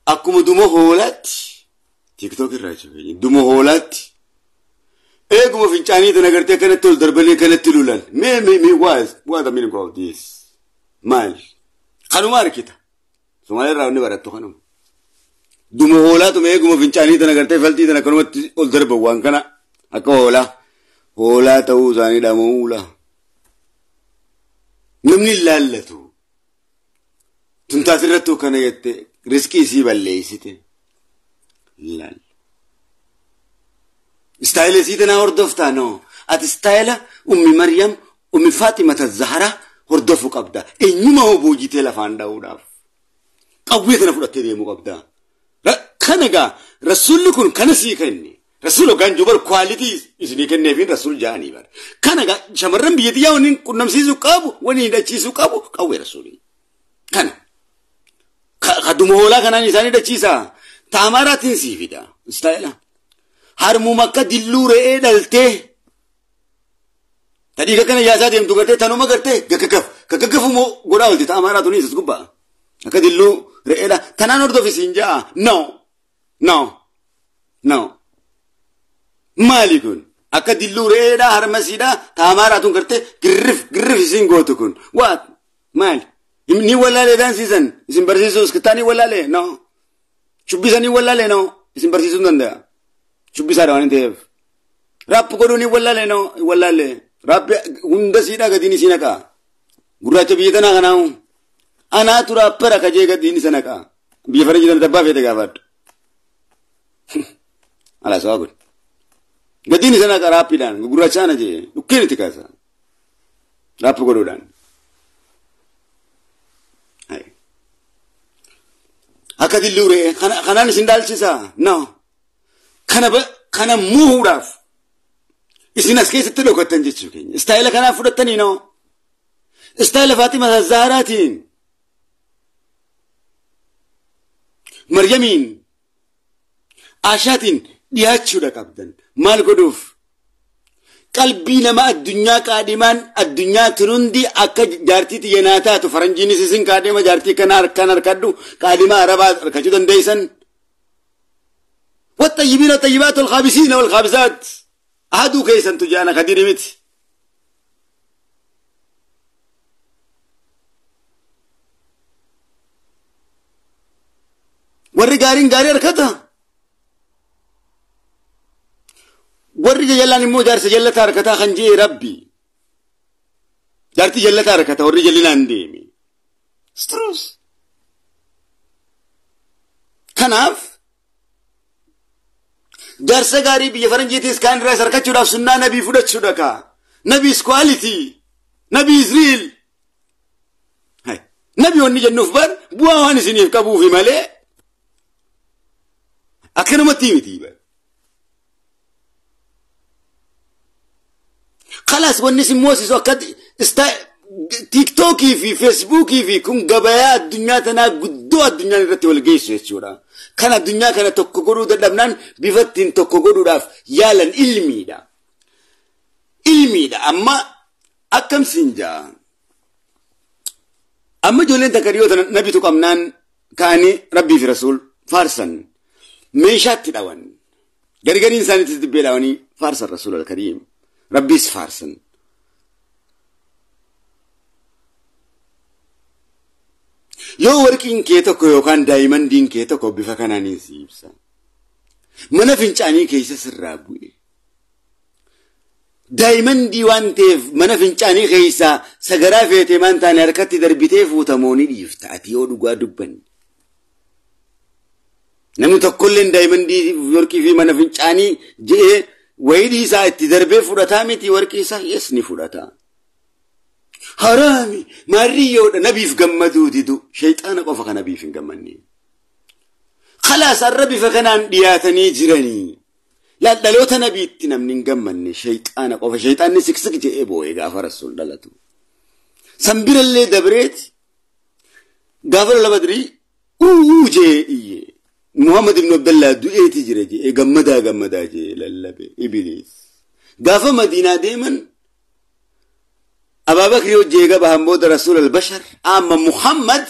أكو دمهولات تيك توك الراجل دمهولات إيه كم في تاني تناقرتي كانت تول دربلي كانت تلولان مي واز مين قال ديس مال خانو ماركيتا سومالي راوني بارتو خانو دمهولات ومي كم في تاني تناقرتي فلتي تناقرمت تول دربوان كنا أكو هولا تاو زاني دامولا نمني لالتو تنتظرتو كنا يت رزقي سيبال ليسيته لال استايل سيدنا هردفتانو استايل أمي مريم أمي فاطمة الزهرة هردفو قبدا إنما هو بوجيته لفان داوداف قويتنا فرطة ديمو قبدا كنغا رسول لكم كنسي كني رسول كان جبر كواليتي إسني كن فين رسول جاني بار كنغا شمرن بيتيا ونين كنم سيزو كابو ونين دچيسو كابو قوي رسولي كن خدمولا كنا نساني دچيسا تاماراتين سيفيدا استايلا هرمو مكة دلو رئي دلته تدي كنا ياسا ديم تو کرتے تنو ما کرتے ككف مو غودا ولتي تاماراتوني سسكوبا مكة دلو رئي دا تنانور دو في سنجا no مالكون أكا دلو رئي دا هرمسيدا تاماراتون کرتے گرف سنگوتو كون وات مال ni wala le dan season isin barsisus kitani wala le no chubbisani wala le no isin barsisus nanda chubbisara wani dev rap kodu ni wala le no wala le rap hunda sida gadini sinaka guracha biyadana ganau ana tura para kaje gadini sanaka biya fara jidan dabba fete gafat ala sagut gadini sanaka rapidan guracha na je dukkeni tikasa rap kodu dan أكاد اللوري خنا نسندال شيء نو خنا مو هراف إسنا سكيس تلو كتنجت شوكين استايل خنا فرتني نو استايل فاطمة الزهراتين مريمين عاشاتين ديات شو ركابدن مال قدوف قلبي نما الدنيا قادمان الدنيا ترندي أكا جارتي تيناتا تفرنجيني سيسين قادما جارتي كنار كدو قادما عربات ركجدن ديسن والطيبين الطيبات والخابسين والخابسات هادو كيسن تجانا خدير مت ورّي غاري ركتا ورّي جلاني مو جارس جلتا ركتا خنجي ربي جارتي جلتا ركتا ورّي جلنا انديمي ستروس كناف جارس غاري بيفرنجي تيس كان راس ركتا چودا سننا نبي فودت چودكا نبي سكواليتي نبي إسرائيل هاي نبي وني جنوف بر بوا واني سنيف كابو في مالي أكنو متيمتي بر خلاص والناس موسس وقد تيك توكي في فيسبوكي في كون قبايات الدنيا تنا قدوا الدنيا نرتي والجيش يشورا كان الدنيا كانت تكوكورو دا لبنان بفتين تكوكورو داف يالا علمي دا أما أكم سنجا أما جولين تكريوتا نبي تقامنان كاني ربي في رسول فارسا ميشات تدوان غرغر إنساني تتبه لواني فارس الرسول الكريم ربي سفارسن يو وركين كيتو كيو كان دايما دين كيتو كو بفكاناني سيبسا منا فنچاني كيسا سرابوي دايما ديوان تيف منا فنچاني كيسا سغرا فيتي من تاني حركتي دربيتي فوتموني ديفتاتي ودغا دبن نمو تكلن دايما دي وركي في منا فنچاني جي ويدي ساعتي دربي فرطامي تي وركي سا يسني فرطا حرامي ماريو نبي في قمدو ديدو شيطان قفك نبي في قمني خلاص الربي فكنان دياتني جراني لا دلوت نبي تنمني قمني شيطان قف شيطان نسكسك جئبو غافر السول دلتو سنبير اللي دبريت غافر لبدري جي محمد بن عبد الله دوئتي جرجي غمدا جي للبي ابليس غاف مدينه ديمن أبا بكر يوجيغا بهمود رسول البشر أما محمد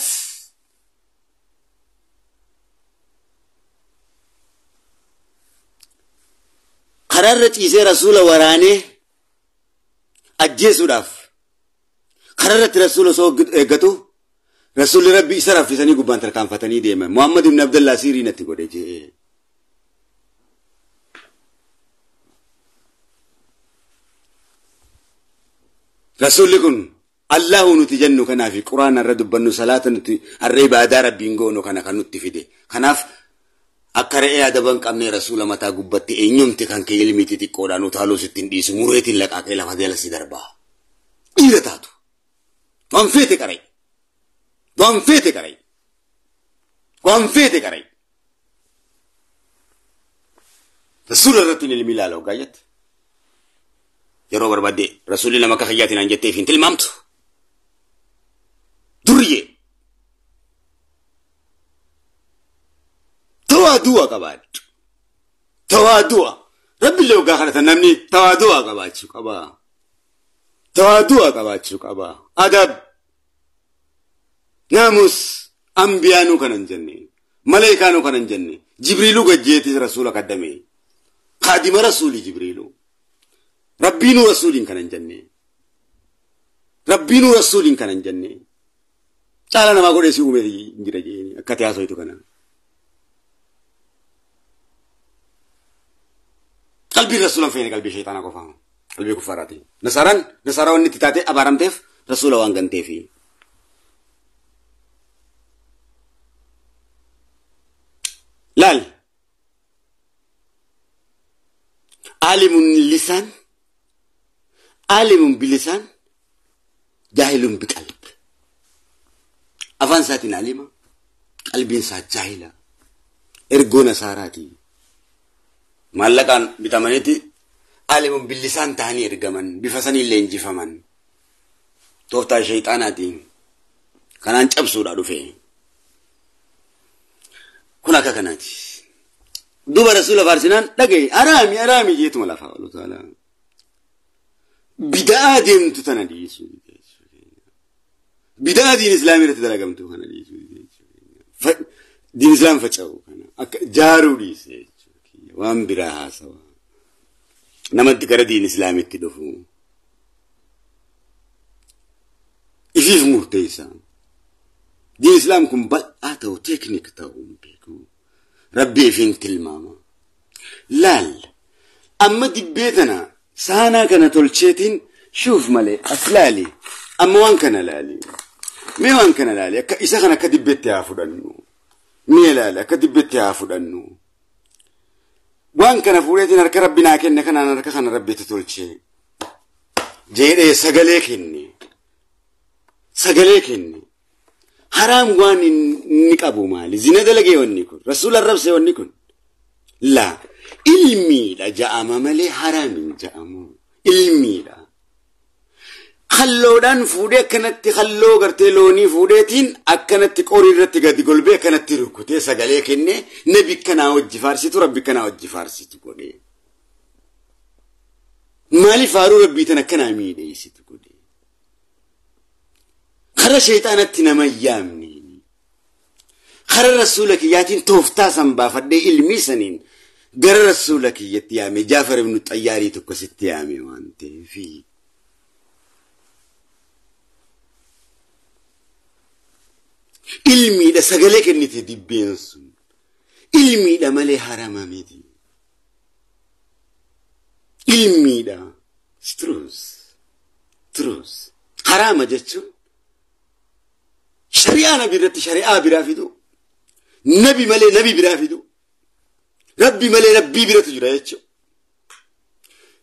قررت إيسي رسول وراني أجيسو داف قررت رسول سو إيقاتو رسول ربي إسرف في سني قبان تركان فتني ديما محمد بن عبد الله سيري نتقو دي رسول لكم الله نتجنو كنا في قرآن الرد بنو صلاة الرئيبة دار بينغونو كنا كنت في دي كناف أكره أدبان كمني رسول ما تقبضت إنيوم تكان كيلمي تتكودا نتالو ستين ديس مريت لك أكيلا فديلا سيدربا إيه تاتو وانفيت كري وانفيت كري وانفيت كري رسول الرتين الميلالو قايت يرو بربادي رسول الله ما كخياتنا نجتي فين تلمامتو دريه توادوا قباد توادوا ربي لو قاخرت نمني توادوا قباد شو قبا توادوا قباد شو قبا أدب ناموس أنبيانو كنن جنني ملائكانو كنن جنني جبريلو قجيت رسولك قدمي خادم رسولي جبريلو ربينو رسولين كنن جنني ربينو رسولين كنن جنني تعالى نما قولي سيقوم يدي نجرى جيني أكتيا سويتو كنن قلبي رسول فين قلبي شيطان كفام قلبي كفاراتي نصارى وني تتاتي أبارم تف رسول وانغن تفي لال عالم اللسان عالم بلسان جاهل بقلب أفان ساتين عليما قلبين سات جاهلا إرغونا ساراتي مالكان بتمنيتي عالم باللسان تاني إرغمان بفسني لينجي فمن توفتا شيطاناتي كانان جبسو دادو فيه كنا كناتي دوب رسول فارسنان دقي أرامي جيتو ملافا الله تعالى بدأ ديم تتندي بدأ دين إسلامي رتدرجم تو كنا دين إسلام فتشاو كنا جارو ديس وام براها سوا نمت كره دين إسلامي تدفو إفيف مرتيسا دين إسلام كم بل آتو تكنيك تاوم بيكو ربي فين تلماما لال أما دي بيتنا سانا كان تلشيتين شوف مالي أسلالي أما وان كان لالي مي وان كان لالي إسا كان كدب بيتي عفدنو مي لالي كدب بيتي عفدنو وان كان فوريتين أرك ربنا كن كان أرك كان ربي تتلشي جيري سغليكني حرام وان نكابو مالي زنا دلقي ونكون رسول الرب سي ونكون لا علمي لا جاء مالي حرام جاء علمي لا خلودان فودي كانت خلو غرتلوني فوديتين اكنت قوري رت غدي قلبي كانت ركوتي سغليكني نبي كنا وجي فارسي تو ربي كنا وجي فارسي تقولي مالي فارو ربي تنكنا ميدي تقولي خر شيطانت نميامني خر رسولك ياتين توفتا سنبا فدي علمي سنين غر رسولك يتيامي جعفر بن الطياري تكستيامي وانت في علمي دا سغلك نتي دبينسون علمي دا مالي حرام ميدي علمي دا تروس حرام جچو شريعة نبي رت شريعة برافيدو نبي ملي نبي برافيدو ربي ملي ربي برات جرايتشو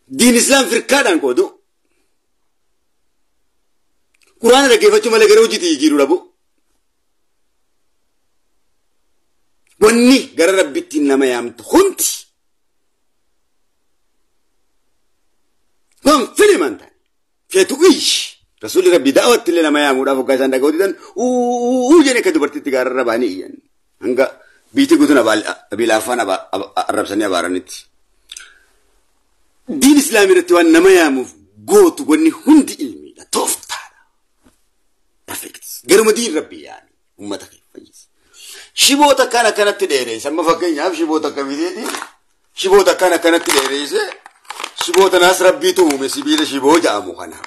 دين إسلام فرقان كودو قرآن ركيفتشو ملي غروجي تيجيرو ربو وني غر ربي تنما يامت خنتي هم فيلمان تاني فيتويش رسول ربي دعوت لنا ما يامور أفوك عشان دعوتي وجني كدبرتي تجار رباني يعني هنگا بيتي قدنا بالعفان الرب سنيا بارنت دين إسلامي رتوان نما يامو قوت وني هندي علمي لا توفت قرم دين ربي يعني أمتك فيس شبوتا كانت تديري سما فكين ياب شبوتا كبيدي شبوتا كانت تديري شبوتا ناس ربي تومي سبيل شبو جامو خنا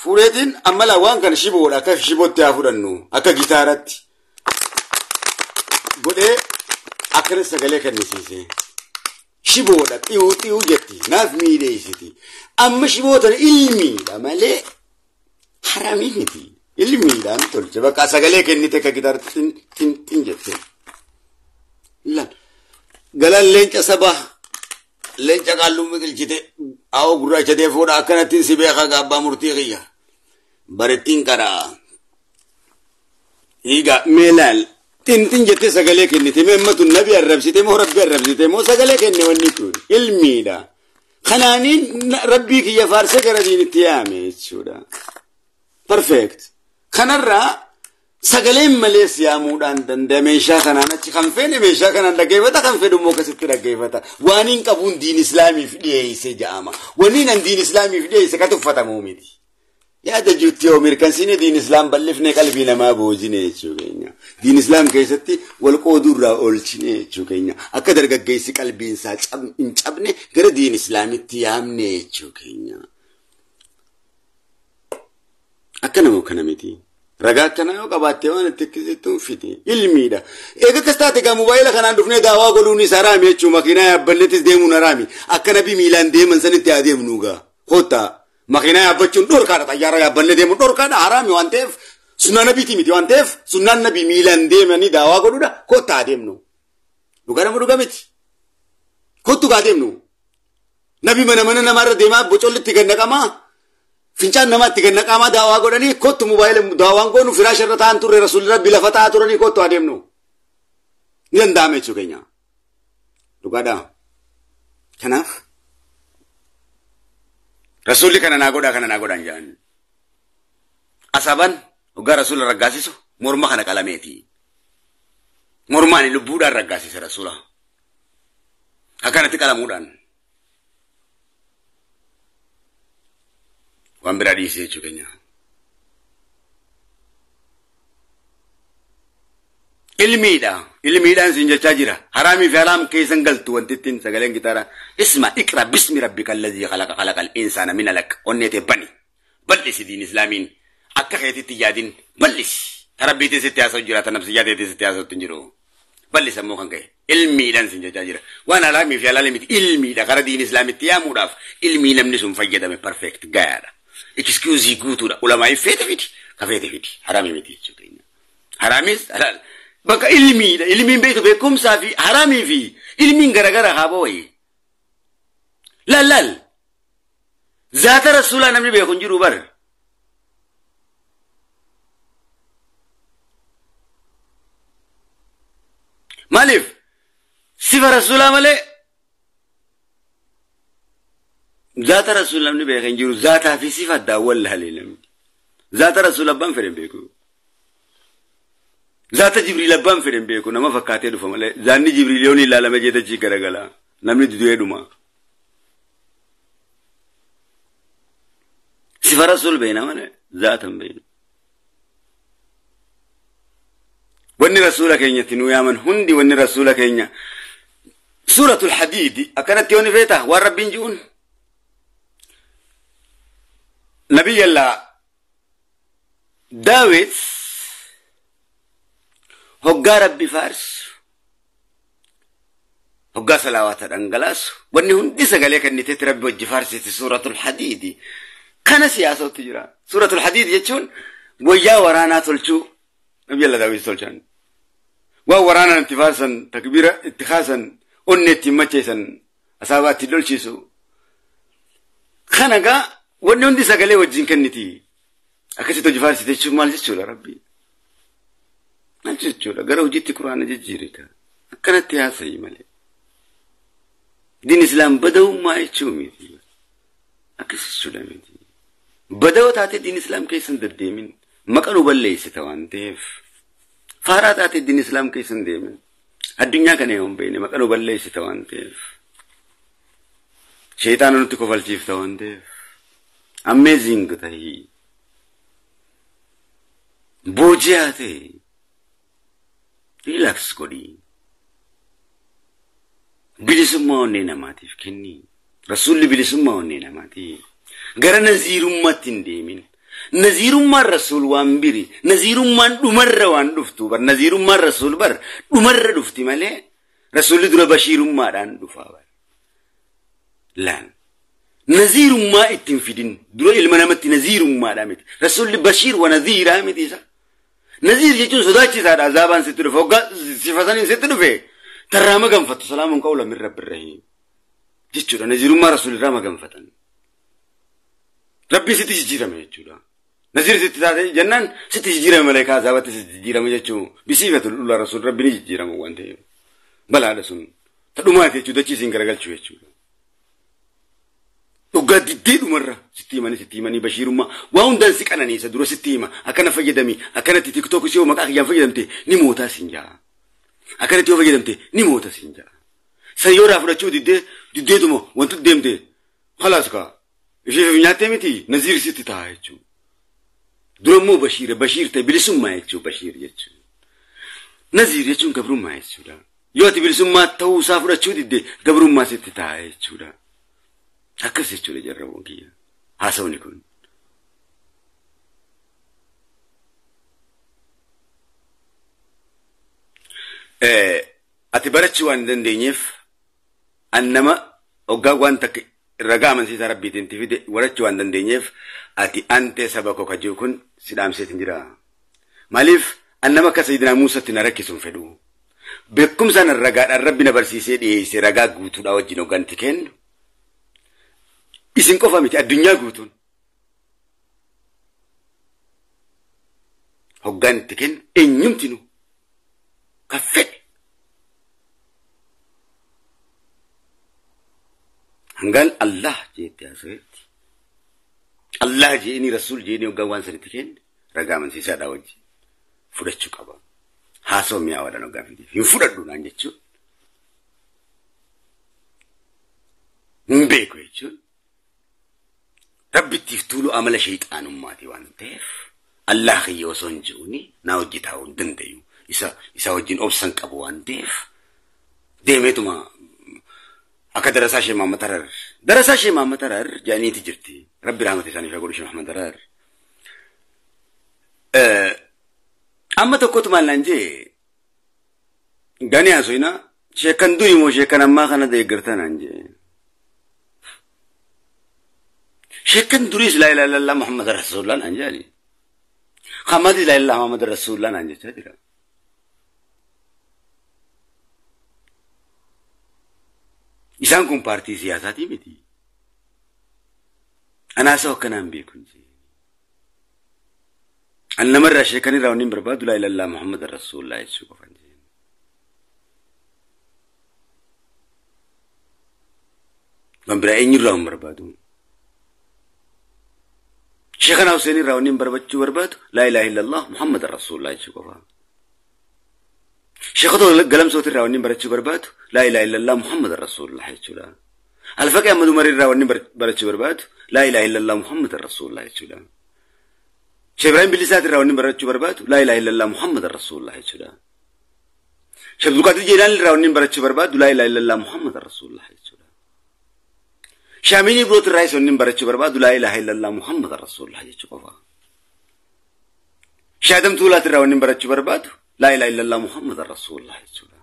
فوريتين أما لا وان كان شبوتا كيف شبوتا يافرنو أكا جيتارات قولي أكل سجلك النسيسي شبوتا تيو جتي ناف ميدي سيتي أما شبوتا إلمي لما ليه حرامي نتي ilmi dan tol coba kasagale kenni te kagitar tin jette lan galan lenca sabah lenca kallu migil jite aw gura jade foda akanatin sibe khaga abba murtiqiya baretin kara iga melal tin jette sagale kenni te mematu nabi arabsite mo rabbi arabsite mo sagale kenni wanni tu ilmi da khananin rabbi ki ya farse garadin tiyame chuda perfect خنرا سجلين ماليزيا مودان دمشق خنانا خنفين مشا خنان دقيفة خنفين موكا ستة دقيفة وانين كابون دين إسلامي في ديه سجامة وانين دين إسلامي في ديه سكتوفة موميدي يا دجوتيو ميركان سيني دين إسلام بلفني قلبي لما بوجيني تشوكينيا دين إسلام كيستي والقودور را أولشيني تشوكينيا أكدر جيسي قلبي إنسان إنشابني غير دين إسلامي تيامني تشوكينيا أكنا مو كنا ميتي رجع كنا يو كباتي وانا تكذبتم فيتي علمي ده إيه كستاتي كموبايل خنا ندفني دعوة قولوني سرامي يشوف ماكينة يبلتيس ديمون رامي أكنا بميلان ديمن سنتي أديم نوغا خوتا ماكينة يبتشون دور كارا تيارا يبلت ديمون دور كارا حرامي وانتف سننا بيتي ميتي وانتف سننا بميلان ديمني دعوة قولونا خوتا أديم نو لوكارا مروغا ميتي خوتو كاديم نو نبي منا نمر ديما بوشول تيجنا كما فينشان نمات تيجنا كاما دعوة قولني كوت موبايل دعوة قولو فراش رتان توري رسول الله بلا فتاة تورني كوت أديم نو نين دامه شوكينيا لقادا كناف رسولي كنا ناقودا جان أسابان وقا رسول الرقاسيسو مرمى كنا كلاميتي مرماني لبودا الرقاسيس رسولا أكنا تكلامودان وان برادي سي شوكينيا ilmi da sinja chajira harami fi haram kaysan galtu wantitin sagalen gitara isma ikra bismi rabbikal ladhi khalaqal insana min alaq onnete bani ballis din islamin akka khayati tijadin ballis tarabbiti sityaso jirata nafsiyati sityaso tinjiro ballis ammo kan kay ilmi dan sinja chajira wana harami fi halal mit ilmi da kara din islamit yamudaf ilmi namni sum fayyada me perfect gara excuse gutu da ulama ifete fiti kafete fiti harami miti chukina haramis halal بقى علمي بيتو بكم سافي حرامي في علمي غرغره هابوي لا ذات رسول الله نبي بيكون جرو بر مالف صفه رسول الله مالي ذات رسول الله نبي بيكون جرو ذات في صفه داول هليلم ذات رسول الله بان فرن بيكو ذات جبريل بام فرن بيكو نما فكاتي دو فمالي زاني جبريل يوني لا لما جيدا جي غرغلا نمني دوي دوما صفه رسول بينا مانا ذاتم بين وني رسولك ينتنو يا من هندي وني رسولك ينيا سورة الحديد أكانت يوني فيتا والرب جون نبي الله داوود هقا ربي فارس هقا صلوات الأنجلاس واني هندي سقاليك اني تتربي وجه فارسي في سورة الحديد كان سياسة تجرى سورة الحديد يجون ويا ورانا تلشو نبي الله داوود تلشان ورانا انتفاسا تكبيرا اتخاذا انتي مچيسا أصابات تلشيسو خانقا واني هندي سقالي وجين كنتي أكسي توجه فارسي تشو مال جسو لربي نجتشولا قرأوا جيت القرآن جيريتا كانت تياسي مالي دين الإسلام بدأوا ما يشومي أكيس السلامي بدأوا تاتي دين الإسلام كيسن دديمين ما كانوا بليس توان تيف فارات تاتي دين الإسلام كيسن ديمين الدنيا كان يوم بيني ما كانوا بليس توان تيف شيطان نتكو فالجيف توان تيف amazing تهي booji'aate relax godhi bilisummaa onnee namaatiif kenni rasuulli bilisummaa onnee namaatiif gara naziirummaatti hin deemin naziirummaan rasuul waan biri naziirummaan dhumarra waan dhuftu bar naziirummaan rasuul bar dhumarra dhufti malee rasuulli dura bashiirummaadhaan dhufaa bar laan naziirummaa ittiin fidin dura ilma namatti naziirummaadhaa miti rasuulli bashiir wa naziiraa miti isa naziir jechuun sodaachisaadha azaabaan sitti dhufe hoggaa sifataniin sitti dhufe tarraa maganfattu salaamun qawla min rabbi rahiim jechuudha naziirummaa rasuulirraa maganfatan rabbii sitti jijjiirame jechuudha naziir sitti taate jennaan sitti jijjiirame malaayikaa azaabatti sitti jijjiirame jechuun bisiifatul dhulla rasuul rabbi ni jijjiirama waan ta'eef balaadha sun tadhumaati jechuudha achiisiin garagalchuu jechuudha dhugaa diddee dhumarra sitti himanii bashiirummaa waa hundaan si qananiisa dura sitti hima akkana fayyadami akkanatti tiktook si yoo maqaa kiyyaan fayyadamte ni mootaa siin jaa akkanatti yoo fayyadamte ni moota siin jaa sayyoodhaa fudhachuu diddeetuma wantu deemte khalaas kaa ishee nyaattee miti naziir sitti ta'a jechuudha dura immoo bashiir ta'e bilisummaa jechuudha bashiir jechuudha naziir jechuun gabrummaa jechuudha yoo ati bilisummaa ta'uu isaa fudhachuu didde gabrummaa sitti ta'a jechuudha akkas jechuudha jarraboon kiyya haasawni kun ati barachuu waan dandeenyeef annama hoggaa waan takka ragaa amansiisaa rabbiitiin fide warachuu waan dandeenyeef ati antee saba koo kajuu kun si dhaamseetiin jira maaliif annama akka Sayyidinaa Muusaatti na rakkisuun fedhu beekumsaan ragaadhaan rabbi na barsiisee dhiyeessee ragaa guutuudhaa wajjin hogganti kennu isin qofa miti addunyaa guutuun hogganti kennu eenyumtinu kaffee hangaan Allah jeetti haasa'etti Allah jeeni rasuul jeeni hoggaan waan sanitti kenne ragaa amansiisaadhaa wajjin fudhachuu qaba haasoo mi'aawaadhaan hoggaan fideef hin fudhadhu naan jechuun hin beeku jechuun rabbittiif tuulu amala shayxaanummaati waan ta'eef Allah kiyya osoo hin jiruuni naa hojjetaa hin dandayu isa wajjin obsan qabu waan ta'eef deemeetuma akka darasaa Sheekh Muhammad Tarar darasaa Sheekh Muhammad Tarar jaaniiti jirti rabbi rahmata isaaniif haa godhu Sheekh Muhammad Tarar amma tokkotu maal naan jee gani haasofna sheekan duri moo sheekan ammaa kana deeggarta naan jee sheekan duris laa ilaaha illallah Muhammad Rasulullah naan jaani Muhammad laa ilaaha Muhammad Rasulullah naan jechaa jira isaan kun paartii siyaasaati miti anaasa akkanaan beekun annamarraa sheekan irraa wanni barbaadu laa ilaaha illallah Muhammad Rasulullah jechuu qofan waan biraa eenyurraa hin barbaadu Sheekhan Hussein irraa wanni barbachuu barbaadu laa ilaaha illallah Muhammad Rasulullah jechuu qofa Sheekhoto galamsooti irraa wanni barachuu barbaadu laa ilaaha illallah Muhammad Rasulullah jechuudha Alfaqi Ahmad Umar irraa wanni barachuu barbaadu laa ilaaha illallah Muhammad Rasulullah jechuudha Sheekh Ibrahim Bilisaat irraa wanni barachuu barbaadu laa ilaaha illallah Muhammad Rasulullah jechuudha Sheekh Abdul Qadir Jilani irraa wanni barachuu barbaadu laa ilaaha illallah Muhammad Rasulullah jechuudha Shamini Broot irraa wanni barachuu barbaadu laa ilaaha illallah Muhammad Rasulullah jechuu qofa Shaadam Tuulaat irraa wanni barachuu barbaadu laa ilaaha illallah Muhammad Rasulullah jechuudha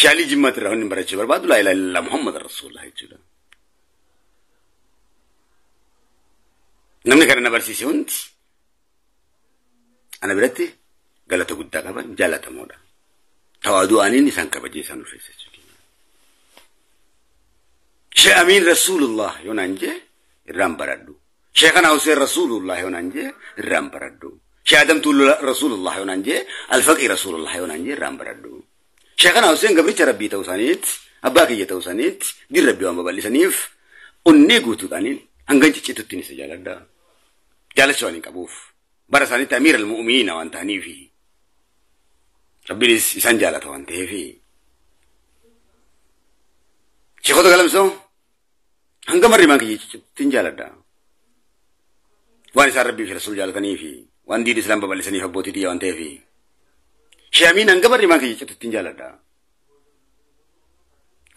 Shaalii Jimmaat irraa wanni barachuu barbaadu laa ilaaha illallah Muhammad Rasulullah jechuudha namni kana na barsiise hundi ana biratti galata guddaa qaban jaalatamoodha tawaadu'aaniin isaan kabajee isaan dhufeessa jechuudha Sheekh Amiin Rasulullah yoonaan jee irraan baradhu Sheekhan Hussein Rasulullah yoonaan jee irraan baradhu Sheekh Adam Tuuluu Rasulullah yoonaan jee Alfaqi Rasulullah yoonaan jee irraan baradhu Sheekhan Hussein gabricha rabbii ta'uu isaaniitti abbaa kiyya ta'uu isaaniitti din rabbii waan babal'isaniif onnee guutuudhaaniin hangan ciccitutti ni isa jaaladha jaalachuu waan hin qabuuf bara isaaniitti amiira al-mu'miniina waan ta'aniifi rabbiinis isaan jaalata waan ta'eefi sheekota galamsoo hanga marrimaan kiyya ciccittiin jaaladha وان سار ربي في رسول جالتني في وان دين الإسلام ببلسني فبوتي دي وان تفي شامين أنقبر ما كي تتنجال دا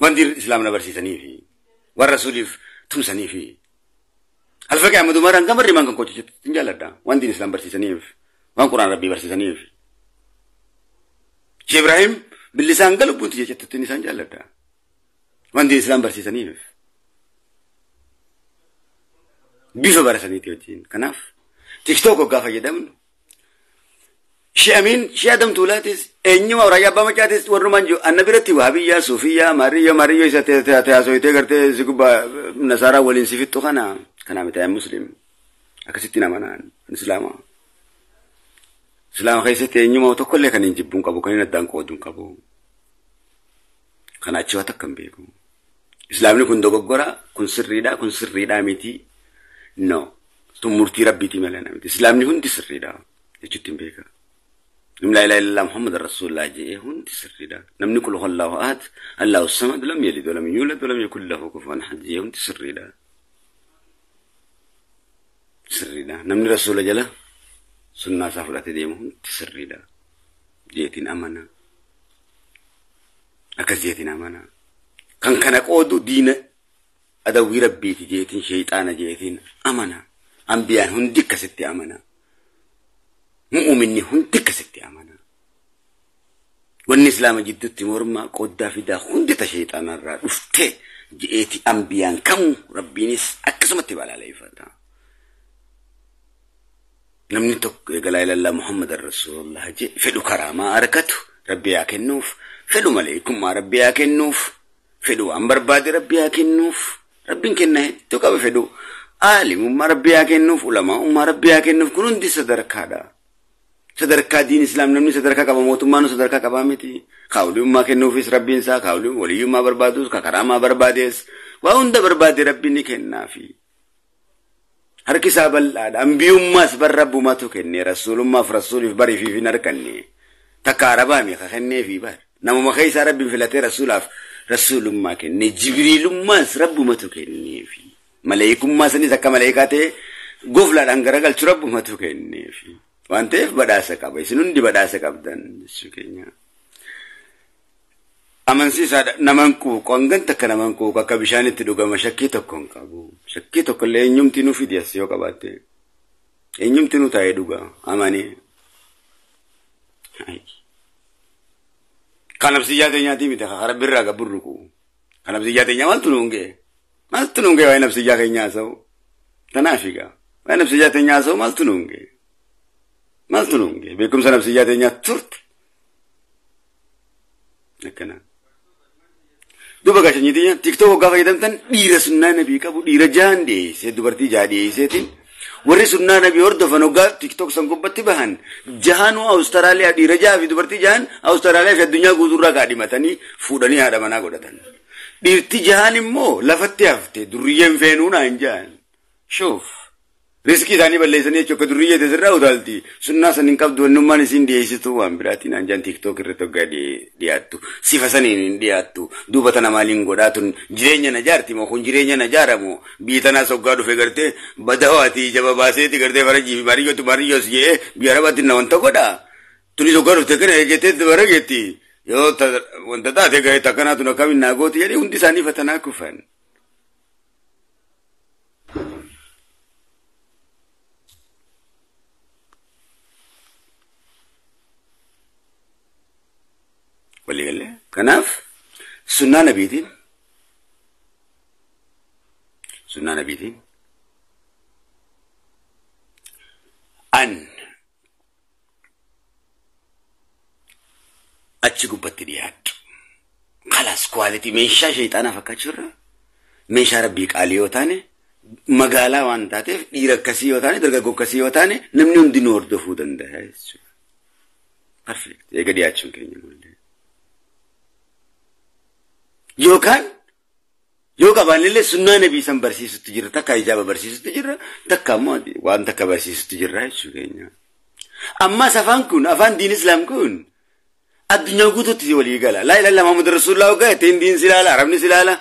وان دين الإسلام نبرسي سني في والرسول تمسني في الفقه أحمد عمر أنقبر ما كن كوتي تتنجال دا وان دين الإسلام برسي سني في وان قرآن ربي برسي سني في شيخ إبراهيم باللسان قلب بوتي تتني سنجال دا وان دين الإسلام برسي سني في بيفا برسني تيجين كناف تيكتوك وقافة جدامن شامين شادم تولاتس إنيو ورايا بامجاتس ورمانجو النبيرتي وهابية صوفية ماريو إذا تأسويته كرته زكوبا نصارى والإنسفيت تو كنا متى مسلم أكسيتنا منان إسلام خيسة إنيو ما تقول لك أن يجيبون كابو كنا ندان كودون كابو كنا أشوا تكمل بيكو إسلام نكون دوغورا كن سريدا ميتي no tumurti rabbi ti melana islam ni hundi sirrida ejutim beka la ilaha illa muhammad rasulullah je hundi sirrida namni kul huwallahu ahad allahu samad lam yalid wa lam yulad wa lam yakul lahu kufuwan ahad je hundi sirrida namni rasul jala sunna safrati de hundi sirrida jetin amana akajetin amana kan kana qodu dina أدوي ربي تجيتين شيطان جيتين أمنا أنبياء هندك ستي أمنا مؤمني هندك ستي أمنا والإسلام جدت تمرما قد فدا هندت شيطان الرا أفتى جيتي أنبياء كم ربي نس أكسمت بالا لي فدا لم نتوك قال إلا محمد رسول الله جي فلو كرامة أركته ربي أكنوف فلو ملائكم ما ربي أكنوف فلو أمبر بادي ربي أكنوف ربين كنه تكابي فدو عالم ما ربي أكنوف علماء ما ربي أكنوف كلون دي صدرك دين إسلام نمني صدرك كابا موتمانو صدرك كابا متي خاوليوم ما كنوفيس ربين سا خاوليوم وليوم ما بربادوس ككرامة برباديس وأنت بربادي ربيني كنا في هر كساب الأنبياء ما سبر رب ما تكني رسول ما فرسول في بري في نركني تكاربا مي خني في بار نمو ما خيس ربي في لاتي رسول ما كني جبريل ما رب ما تكني في ملايكم ما سني سكا ملايكاته غفلا دانغرغل رب ما تكني في وانت بداسه كبا سنون دي بداسه كبدان سكينيا amansi sada namanku kongan takka namanku kakka bishanitti dhugama shakkii tokkon qabu shakkii tokkollee eenyumti nu fidias yoo qabaate eenyumti nu taa'ee dhuga amani kanabsiyyaa keenyaati miti kakara birraa gaburruku kanabsiyyaa keenya maaltu nuunge waa'ee nabsiyyaa keenyaa sa'u tanaafiga waa'ee nabsiyyaa keenyaa sa'u maaltu nuunge beekumsa nabsiyyaa keenyaa turte akkana duba gashanyitinya tiktok gafa yedamtan dhiira sunnaa nabii qabu dhiira jaan deeyse dubartii jaa deeyseetin warri sunnaa nabii hordofan ogaa tiktok san gubbatti bahan jahaanu awustaraaliyaa dhiira jaa fi dubartii jahan awustaraaliyaa fi addunyaa guutuurraa gaadhimatanii fuudhanii haadha manaa godhatan dhiirti jahaan immoo lafatti hafte durriyyeen feenuunaa hin jahan shoof riskii isaanii balleessanii jechuun akka durriyyee tesirraa utaalti sunnaa san hin qabdu wannummaan isiin dhiyeessitu waan biraatiin hanjaan tiktok irratti hoggaa dhiyaattu sifa saniin hin dhiyaattu duuba tana maaliin godhaatun jireenya na jaarti moo kun jireenya na jaaramu biyya tanaas hoggaa dhufe gartee badawaatii jaba baaseeti gartee farajii fi maariyyos jee biyya arabaatti na wanta godha tunis hoggaa dhufte kana eeggatee barageetti yoo wanta taate gahee takkanaatun akkamiin naagooti jedhee hundi isaanii fatanaa kufan. ولله كناف سنة نبيتين أن أتشكو بطريات خلاص كواليتي ميشا شيطانا فكاتشورا ميشا ربيك آليوتاني مغالا وانتاتي ديرا كسيوتاني درغاقو كسيوتاني نمنون دي نور دفو دنده perfect ega diachuun keenya mul'e yoo qabaanillee sunnaa nabii san barsiisutti jirra takka ijaaba barsiisutti jirra takka ammoo waan takka barsiisutti jirra jechuu keenya amma afaan kun afaan diin islaam kun addunyaa guutuutti walii gala laa ilaaha illa muhammad rasulullah ogaa ittiin diin silaala arabni silaala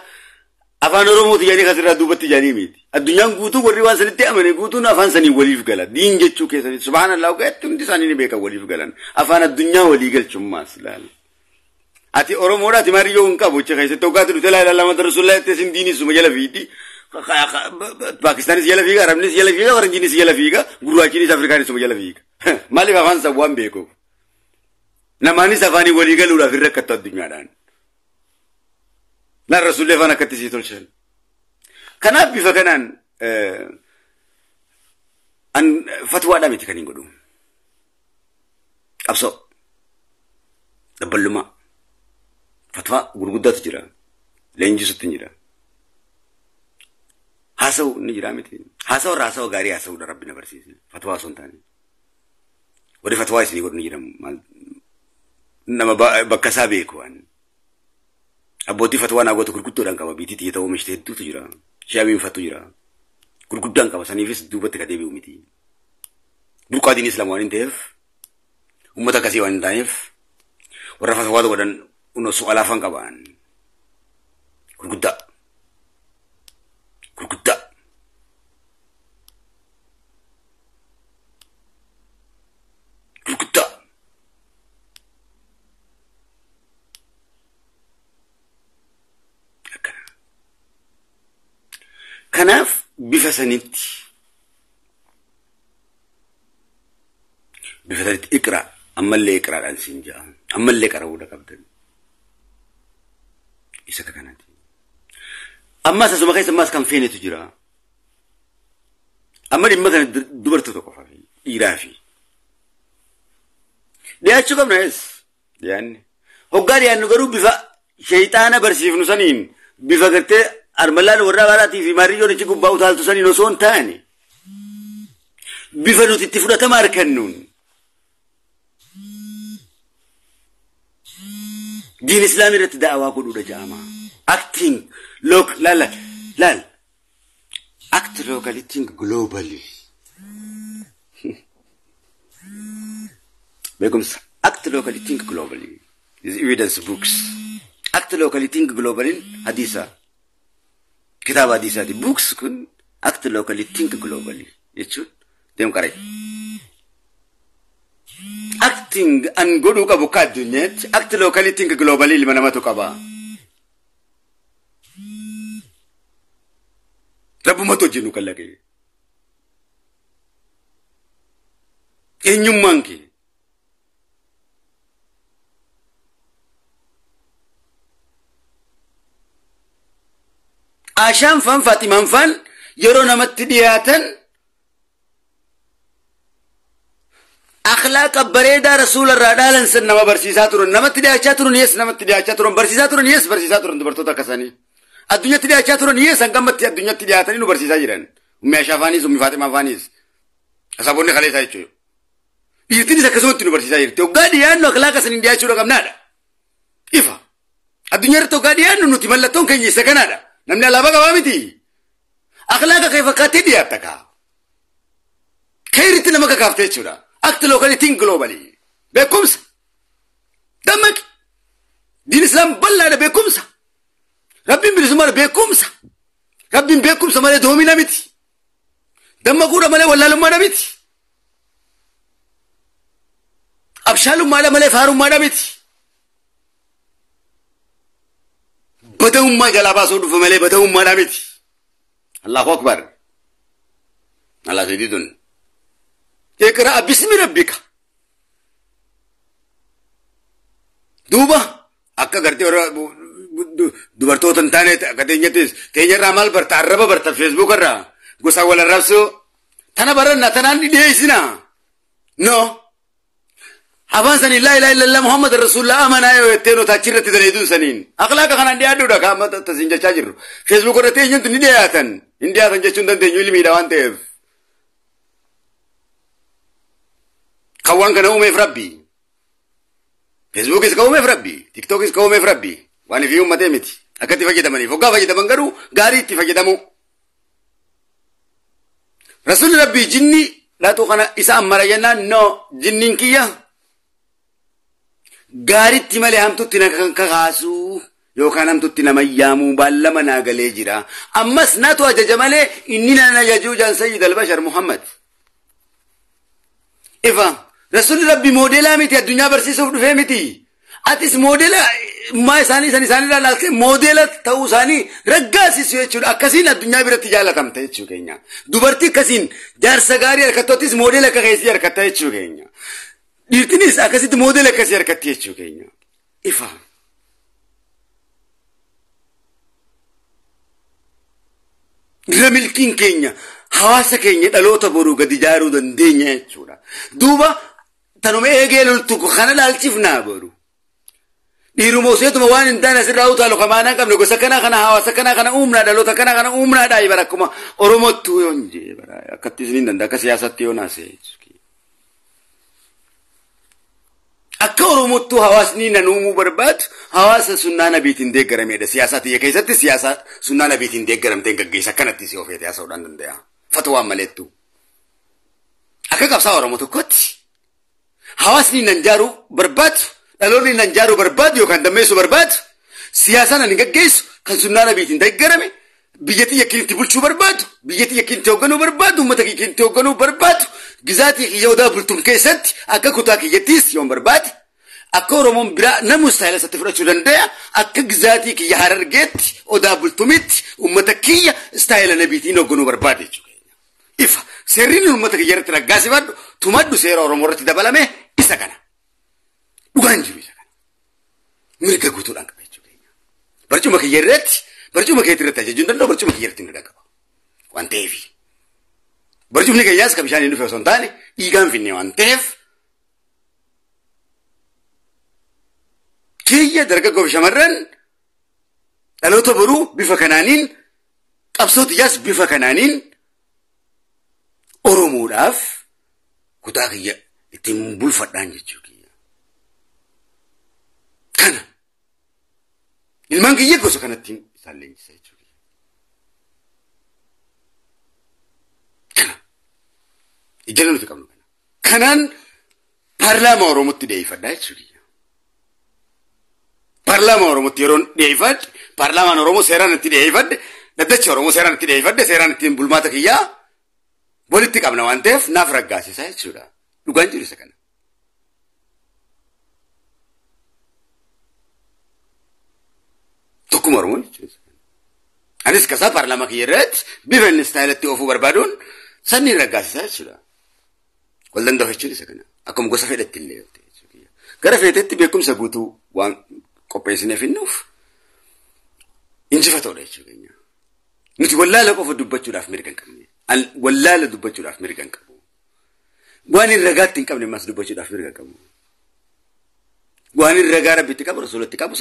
أفان رومو تجاني خسر دوبة تجاني ميت الدنيا قوتو وري واسنتي أمني قوتو نافان سني وليف قلا دين جتشو كيسني سبحان الله وقت تمدي سني نبيكا وليف قلا أفان الدنيا ولي قل شماس لال أتي أورومو راتي ماريو إنكا بوجه خيسة توقات رتلا إلى الله مدرسول الله تسين ديني سمجلا فيتي باكستاني سيلا فيكا عربني سيلا فيكا ورنجيني سيلا فيكا غرواتشيني أفريقاني سمجلا فيكا مالي فافان سبوان بيكو نماني سفاني ولي قل ولا في ركعة الدنيا دان لا رسول الله فانا كتسي تولشل كان أبي فكانان أن فتوى دامي تكانين قدوم أبصو دبلما فتوى غرغدة تجرا لينجي ستنجرا هاسو نجرا متي هاسو راسو غاري هاسو ربنا برسيس فتوى سنتاني ودي فتوى يسني قد نجرا نما بكسابي كوان أبوتي فتوى ناقو تكركتو دان كما بيتي تيتاو مشتهدو تجرا شامين فتو جرا كركتان كما سنيفيس دوبة تكاديبي ومتي برقا دين إسلام وانين تيف أمتا كسي وانين تايف ورفا فتوى ودن uno soal afan kaban kurkuda kanaaf bifa sanitti iqra ammallee iqraadhaan siin jaa ammallee qarawuudha qabdan isa kanati amma asuma keessa mas kan feenetu jira amma dhimma kana dubartoota qofa fi dhiiraa fi dhiyaachuu qabna es dhiyaanne hoggaa dhiyaannu garuu bifa shayxaana barsiifnu saniin bifa gartee armallaan warra baaraatii fi maariyyoon achi gubbaa utaaltu saniin osoo hin taane bifa nuti itti fudhatama arkannuun دين إسلامي رت دعوة كله جامع acting look لا act locally think globally بيقوم act locally think globally is evidence books act locally think globally حديثة كتاب حديثة books كن act locally think globally يشوف ديم كاري acting and go look at bukadunyet act locally think globally limana matokaba rabu mato jinu kalage enyum manki asham fan fatiman fan yero namat diyatan أخلاق بريدة رسول الرادالن سن نما برسيساتورن نما تدي أشاتورن يس نما تدي أشاتورن برسيساتورن يس برسيساتورن دبرتو تكساني الدنيا تدي أشاتورن يس أنكم مت الدنيا تدي أتاني نو برسيساجرن وميشا فانيس ومي فاطمة فانيس أصابوني خليس هايشوا يرتني سكسوت نو برسيساجر توقادي أنو أخلاق سن إنديا شو رقم نادا إفا الدنيا توقادي أنو نتملتون كي يسكنادا نمنا لابا كوامتي أخلاق كيف كاتدي أتكا خيرتنا ما كافتي شورا أكت لوكالي تين globally بكمسة دمك دين الإسلام بلا بكمسة ربي برسمار بكمسة ربي بكمسة ماله دومي نمتي دمك كورا ماله ولا لما نمتي أبشالو ماله فارو ما نمتي بدهم ما جلابا سودو فماله بدهم ما نمتي الله أكبر الله سيدون اقرأ باسم ربك دوبا أكا قرتي ورا دوبرتو تنتاني كتينيتيس تيني رامال برتا عربا برتا فيسبوك الرا قصا ولا رابسو تنا برنا تنا نديسنا نو أبان سنين لا إله إلا الله محمد رسول الله أمان آيو يتينو تاكيرة تدريدون سنين أخلاق خانا ديادو دا كاما تسنجا چاجر فيسبوك الرا تيني ندياتن اندياتن جاچون تنيو لمي دوان تيف خوان كان أمي فربي فيسبوك إسكا أمي فربي تيك توك إسكا أمي فربي واني في يوم متيمتي أكتي فجد مني فوقا فجد منقرو غاري تفجد مو رسول ربي جني لا توقنا إسا أمرا جنا نو جنين كيا غاري تمالي هم تو تنكا كغاسو yookaan namtutti nama yaamuu baallama naa galee jira ammas naatu ajaja malee inni na ajajuu jaan sayyid al-bashar Muhammad ifa rasuulli rabbi moodela miti addunyaa barsiisuuf dhufee miti atis moodela ما إساني لا لكن موديل تاوساني رجاسي سويتشون أكاسين الدنيا بيرتي جالة تام تيجوا كينيا دوبرتي كاسين جار سجاري أركتوتيس موديل كهيسي أركتايجوا كينيا ديرتنيس أكاسيت موديل كهيسي أركتايجوا كينيا إفهم رميلكين كينيا حواسة كينيا دلوتا برو قد جارو دندينيا تشورا دوبا تنوم إيجيلو تكو خانا لالتيفنا برو ديرو موسيتو موان انتانا سراو تالو كمانا كم نقول سكنا خنا هوا سكنا خنا أمنا دلو سكنا خنا أمنا داي براكما أروموتو يونجي برايا كتيسنين دندا كسياساتيو ناسي أكا أروموتو هواسني ننومو برباد هواس سنانا بيتين ديگرم يدا سياساتي يكيساتي سياسات سنانا بيتين ديگرم تنكا جيسا كانت تيسيو فيتيا سودان دنديا فتوى ملتو أكا كبسا أروموتو كوتي هواسني ننجارو برباد دلوني ننجارو برباد يوكان دميسو برباد سياسانا ننجيسو كان سنانا بيتين ديگرم بيجتي يكين تبلشو برباد بيجتي يكين توغنو برباد ومتك يكين توغنو برباد جزاتي يودا بلتم كيست أكا كتاكي يتيس يوم برباد أكا رومون برا نمستاهل ستفرشو دندايا أكا جزاتي كي يهرر جيت ودا بلتمت ومتكية استاهل نبيتين وغنو برباد إفا سيرين ومتك يرت رقاسي بادو تمادو سيرا رومورتي دبالامي إسا كان وغانجيو إسا كان مريكا قوتو لانك بيجو برجو مكي يرت برجو مكي يترت جون دندو برجو مكي يرتين رداكا وان تيفي برجو مكي ياس كبشاني نفع سنتاني إيغان فيني وان تيف كي درجة كوبشامرن لو تبرو بفكنانين أبسط ياس بفكنانين أروموراف كتاكي تيمبول فتان جيجوكي كان المانكي يكوسو كانت تيم سالين سيجوكي كان إجلالو تكاملو كانان بارلاما أروموتي دي فتان جيجوكي بارلاما أروموتي يرون دي فت بارلاما أرومو سيران تي دي فت ندتش أرومو سيران تي دي فت سيران تيم بولماتا كيا بوليتي كامنا وانتف نافرق غاسي سيجوكي لغان جوري سكنا تكو مرمون أنس كسا بارلاما كيرت بيفن نستايلتي أوفو بربادون سنين رقاسي سيجوكي ولدن دوه جوري سكنا أكم غوصا فيدت اللي غرا فيدت بيكم سبوتو وان قبيسنا في النوف انجفتو ده جوكي نتي ولا لا قف دبچو داف ميركن كم ولا لا دبچو داف ميركن كم واني رغات تنكم نماس دبچو داف ميركن كم واني رغا ربي تكم رسول تكم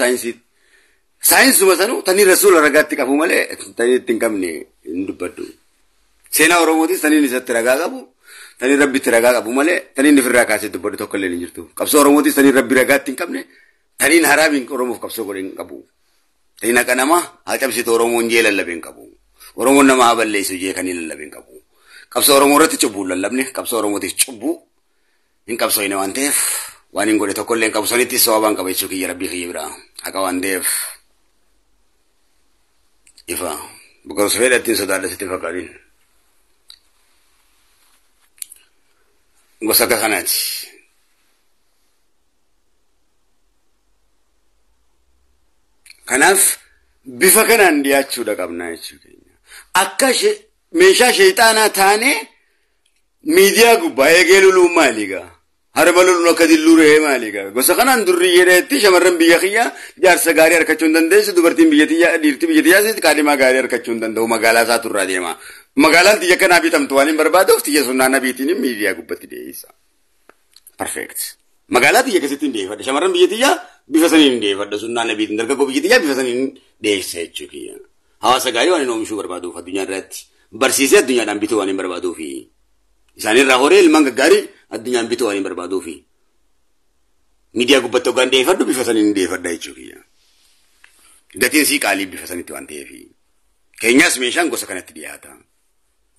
ساينس مسانو تني رسول رغات تكم مالي تني تنكم ني دبدو سينا اوروموتي تني نسات رغا كبو تني ربي ترغا كبو مالي تني نفرا كاسه دبدو توكل نجرتو كبسو اوروموتي تني ربي رغات تنكم ني تني هرابين اورومو كبسو غورين كبو تني نكنما هاچبسي اورومو نجيل لبين كبو اورومو نما ابلي سوجي كني لبين كبو كبسو اورومو رت چبو للبني كبسو اوروموتي چبو ان كبسو ينه وانتف وانين غوري توكل كبسو نتي سوابان كبيچو كي ربي خيبرا اكا واندف إفا بكرة سفيرة تين سدالة ستفكارين غسكا خنات كناف بفكران دياتشو دكابنا يتشو كينيا أكاش ميشا شيطانا تاني ميديا غبا يجلو ماليغا هربلو نكدلو ريه ماليغا غسكان دري يرتي شمرن بيخيا جار سغاري اركچون دندس دوبرتين بيتيا ديرتي بيتيا سيت كاديما غاري اركچون دندو مغالا ساتور ديما مغالا تيجا كنا بيتم توالين بربادو تيجا سنانا بيتين ميديا غبتي ديسا بيرفكت مغالا تيجا كسيتين دي فد شمرن بيتيا بيفسنين دي فد سنانا بيتين درغو بيتيا بيفسنين دي سيچوكيا هوا سغاري واني نوم شو بربادو فدنيا رات برسيسه دنيا دام بيتو واني بربادو في إساني راهوري المانغ غاري الدنيا بيتو واني بربادو في ميديا غبتو غاندي فدو بيفسنين دي فد ايچوكيا دتين سي قالي بيفسنين تو انتي في كينياس ميشان غو سكنت دياتا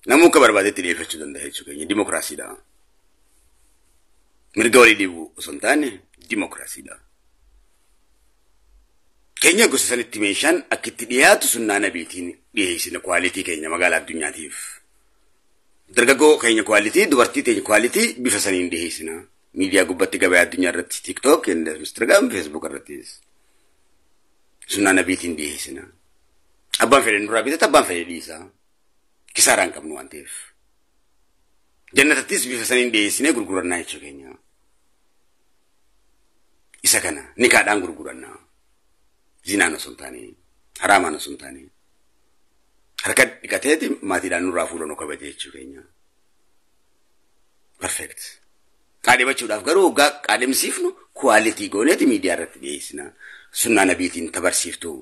نمو كبربادي تدي فچو دنده ايچوكيا ديمقراسي دا مرغوري ديبو سنتاني ديمقراسي دا keenya gosa sanitti meeshaan akka itti dhiyaatu sunnaa nabiitiin dhiyeessina kwaalitii keenya magaalaa addunyaatiif. Dargaggoo keenya kwaalitii, dubartii keenya kwaalitii bifa saniin dhiyeessina. Miidiyaa gubbatti gabaa addunyaa irratti TikTok, Instagram, Facebook irrattis. Sunnaa nabiitiin dhiyeessina. Abbaan fedhe nurraa bitata, abbaan fedhe dhiisa. Kisaaraan qabnu waan ta'eef. Jannatattis bifa saniin dhiyeessinee gurgurannaa jechuu keenya. Isa kana nikaadhaan gurgurannaa. Zinaan osoo hin taane, haraamaan osoo hin taane. Harka dhiqateeti maatiidhaan nurraa fuudhanuu kabaje jechuu keenya. Perfect. Qaadhimachuudhaaf garuu hoggaa qaadhimsiifnu kwaalitii gooneeti miidiyaa irratti dhiyeessina. Sunnaa nabiitiin tabarsiiftu.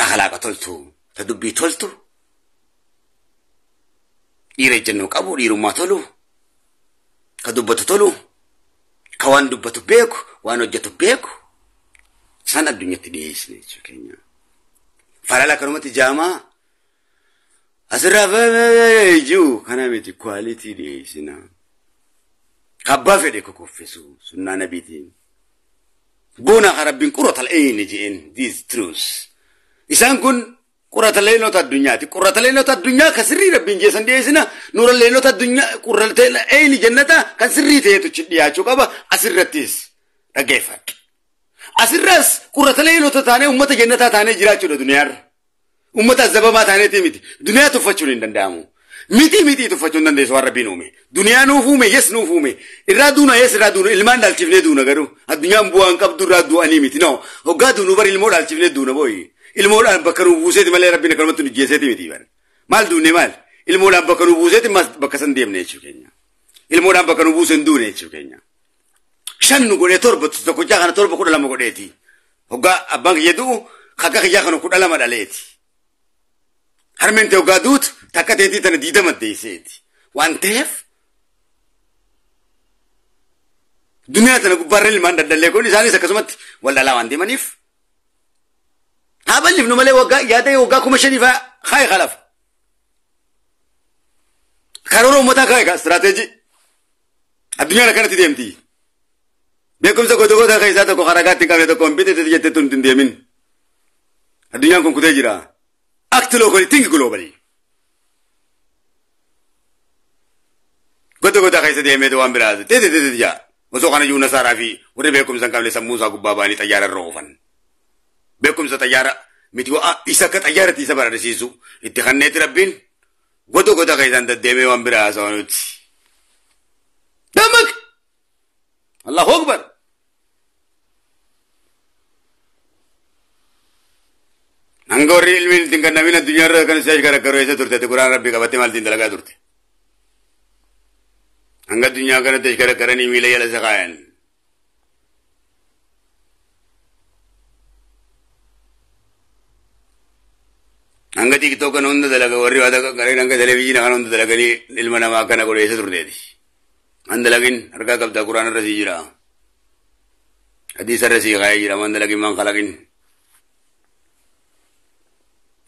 Akhlaaqa toltu. Ta dubbii toltu. Dhiira ejjennoo qabu, dhiirummaa tolu. Ka dubbatu tolu. Ka waan dubbatu beeku, waan hojjetu beeku. San addunyatti dhiyeessine jechuu keenya. Falala kanumatti jaamaa asirraa jiru kana miti kwaalitii dhiyeessina. Kabbaa fedhe kokoffisu sunnaa nabiitiin. Buuna harabbiin qurratal eeyni jeen these truths. Isaan kun qurratal eeynota addunyaati. Qurratal eeynota addunyaa kan sirrii rabbiin jeessan dhiyeessina. Nuura eeynota addunyaa qurratal eeyni jannata kan sirrii ta'etu dhiyaachuu qaba asirrattis dhaggeeffadhu. Asirras qurratal eeynota taanee uummata jannataa taanee jiraachuudha duniyaarra. Uummata azabamaa taaneeti miti. Duniyaa tuffachuun hin danda'amu. Miti tuffachuu hin dandeessu waan rabbiin uume. Duniyaa nuuf uume, yes nuuf uume. Irraa duuna, yes irraa duuna. Ilmaan dhaalchifnee duuna garuu. Addunyaan bu'aan qabdu irraa du'anii miti. No, hoggaa duunu bari ilmoo dhaalchifnee duuna booyi. Ilmoodhaan bakka nuu buuseeti malee rabbiin akkanumatti nu jeeseeti miti bari. Maal duunne maal? Ilmoodhaan bakka nuu buuseeti bakka san deemne jechuu keenya. Ilmoodhaan bakka nuu buusen duune jechuu keenya. Shan nu godhee torba tokkochaa kana torba 12 godheeti. Hoggaa abbaan kiyya du'u akka kiyyaa kana 12 dhaleeti. Harmeen ta'e hoggaa duutu takka teetii tana 20 deesseeti. Waan ta'eef duniyaa tana gubbaarra ilmaan daddallee kun isaanis akkasumatti waldalaa waan deemaniif haa bal'ifnu malee waggaa yaada waggaa 5,000 haa khalaaf. Karoora uummataa kaa istiraatejii addunyaa akkanatti deemti. Beekumsa goota keessaa tokko haragaatti qabne tokko hin bitee jettee tun hin deemin. Addunyaan kun kutee jira. Act locally, think globally. Goota keessa deemee waan biraati. Tee jaa. Osoo kana jiru nasaaraa fi warri beekumsa hin qabne sammuu isaa gubbaa ba'anii xayyaara irra oofan. Beekumsa xayyaara miti isa akka xayyaaratti isa bararsiisu itti kanneetti rabbiin goota keessaan deddeemee waan biraa haasa'anuuti. Dammaq! Allahu Akbar! Hanga warri ilmiin ittiin kannamiin addunyaa irra kan ishee gargaaru eessa turte quraan rabbii qabattee maaltiin dalagaa turte. Hanga addunyaa kanatti ishee gargaaranii miila jala isa kaayan. Hanga TikTok kan hunda dalaga warri waata gareen hanga televizyina kan hunda dalaganii ilma namaa akkana godhe eessa turteeti. Man dalagin harkaa qabdaa quraan irra sii jira. Hadiisa irra sii kaayee jira man dalagin man kalaqin.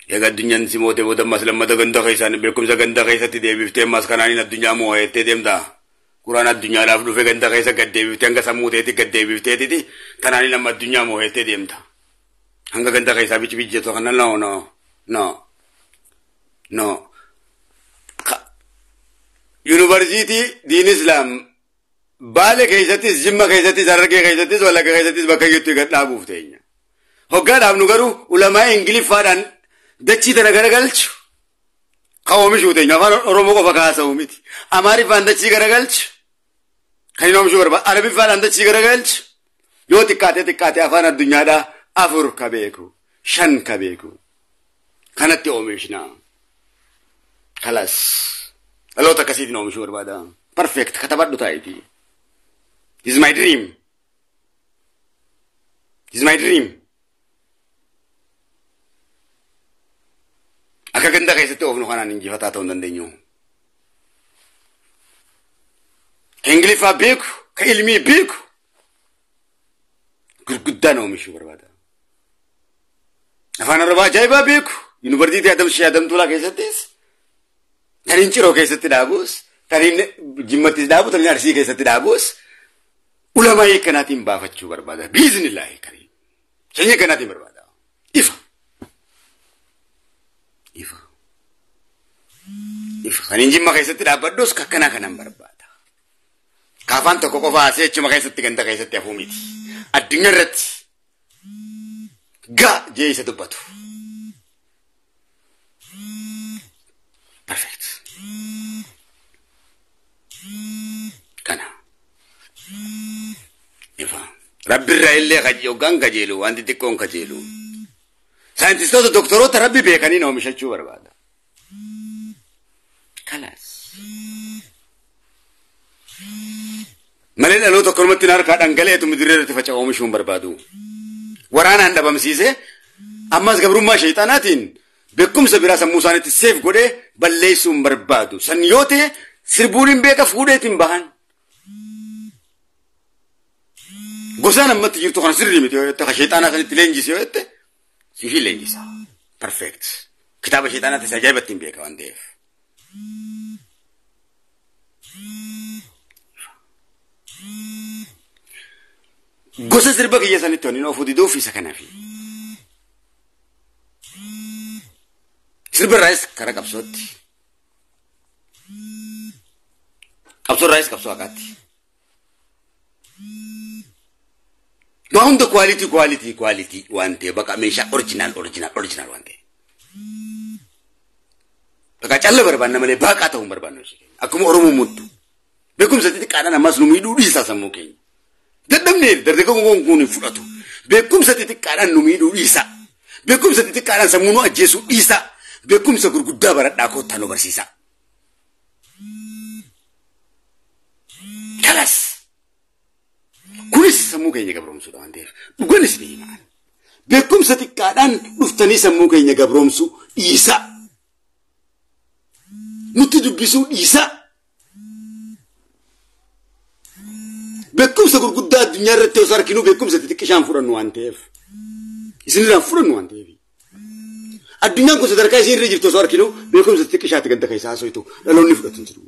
Egaa addunyaan si mootee booda ammas lammata ganda keessaan beekumsa ganda keessatti deebiftee ammas kanaaniin addunyaa moo'ettee deemta. Quraan addunyaadhaaf dhufe ganda keessa gad deebiftee hanga sammuu teetti gad deebifteetiti kanaaniin amma addunyaa moo'ettee deemta. Hanga ganda keessaa bichi kana no. Yuunivarsiitii diin Islaam Baale keessattis, Jimma keessattis, Harargee keessattis, Wallagga keessattis bakka jirtu gad dhaabuuf teenya. Hoggaadhaaf nu garuu ulamaa Ingiliffaadhaan dachii tana garagalchu kan oomishuu teenya afaan Oromoo qofa kaasa'u miti. Amaariffaan dachii garagalchu kan hin oomishuu barbaadu. Arabiffaadhaan dachii garagalchu yoo xiqqaate afaan addunyaadhaa 4 ka beeku 5 ka beeku kanatti oomishna. Kalas dhaloota akkasiitiin oomishuu barbaada. Perfect katabadhu taa'iti. This is my dream. This is my dream. Akka ganda keessatti oofnu kanaan injifataa ta'uu hin dandeenyu. Ka Ingiliffaa beeku, ka ilmii beeku gurguddaan oomishuu barbaada. Afaan Arabaa ajaa'ibaa beeku. Yuunivarsiitii Adamshee Adamtuulaa keessattis kan hin Ciroo keessatti dhaabus, kan hin Jimmattis dhaabu, kan hin Arsii keessatti dhaabus ulamaa eekkanaatiin baafachuu barbaada. Biiznillaahi kariim. sanyii kanaatiin barbaada ifa kan injimma keessatti dhaabbadhus kakkanaa kanan barbaada kaafaan tokko qofaa asii achuma keessatti ganda keessatti hafuu miti addunyaa irratti gaa jee isa dubbatu perfect kana ifa rabbi irraa illee hoggaan kajeelu wanti xiqqoon kajeelu saayintistoota doktoroota rabbi beekaniin oomishachuu barbaada kalas malee dhaloota akkanumatti harkaa dhangaleetu midirree irratti faca'u oomishuun barbaadu waraanaan dhabamsiise ammas gabrummaa shayxaanaatiin beekumsa biraa sammuu isaaniitti seef godhee balleessuun barbaadu san yoo ta'e sirbuun hin beeka fuudheetiin bahan gosaan ammatti jirtu kana sirrii miti yoo jette shayxaanaa sanitti leenjisi yoo jette siifii leenjisa perfect kitaaba shayxaanaatti ajaa'ibatti hin beeka waan ta'eef gosa sirba kiyya sanitti waniin of didoof isa kanaafi sirba irraayis karaa qabsootti qabsoo irraayis qabsoo haqaatti waa hunda quality waan ta'e baqa meeshaa original waan ta'e baqa calla barbaanna malee baaqaa ta'uun barbaannu akkuma oromoo muttu beekumsa xixiqqaadhaan ammas nu miidhuu dhiisaa sammuu keenya dadhabnee dargaggoon kun fudhatu beekumsa xixiqqaadhaan nu miidhuu dhiisaa beekumsa xixiqqaadhaan sammuu nu ajjeesuu dhiisaa beekumsa gurguddaa baradhaa koottaa nu barsiisaa kalas kunis sammuu keenya gabroomsuudha waan ta'eef dhuganis beeyimaan beekumsa xiqqaadhaan dhuftanii sammuu keenya gabroomsuu dhiisaa nutti dubbisuu dhiisaa beekumsa gurguddaa addunyaa irratti osoo arginu beekumsa xixiqqishaan fudhannu waan ta'eef isinirraan fudhannu waan ta'eef addunyaan kun sadarkaa isin irra jirtu osoo arginu beekumsa xixiqqishaatti ganda keessaa haasoitu dhaloonni fudhatu hin jiru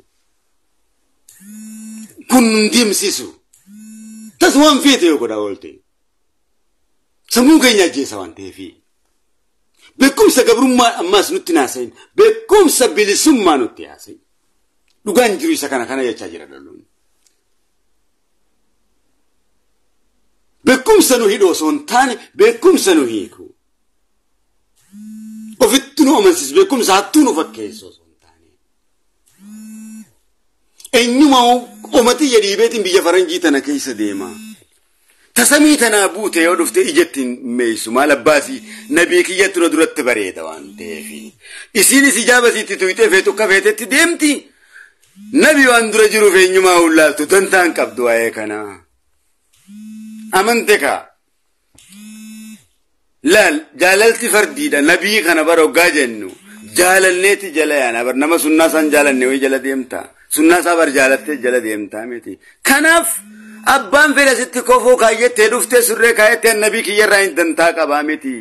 kun deemsisu tas waan feete yoo godhaa oolte sammuu keenya ajjeesa waan ta'eef beekumsa gabrummaa ammaas nutti naasayin beekumsa bilisummaa nutti haasayin dhugaan jiru isa kana jechaa jira dhaloonni beekumsa nu hidhoo osoo hin taane beekumsa nu hiiku ofitti nu amansiisu beekumsa hattuu nu fakkeessu osoo hin taane eenyuma qomatii jedhiibeetiin biyya faranjii tana keessa deema tasamii tanaa buute yoo dhufte ijatti meessu maal abbaasii nabii kiyyattu na duratti bareeda waan ta'eef isiinis ijaabasiitti tuyxee feetu akka feetetti deemti nabii waan dura jiruuf eenyumaa hullaaltu dantaan qabdu waa'ee kanaa amanteka laal jaalalti fardiidha nabii kana baroggaa jennu jaalalneeti jala yaana bar nama sunnaa san jaalanne way jala deemta sunnaa isaa bar jaalattee jala deemtaa miti kanaaf abbaan fedha sitti kofoo kaayyettee dhuftee surree kaayettee nabii kiyyarraa hin dantaa qabaa miti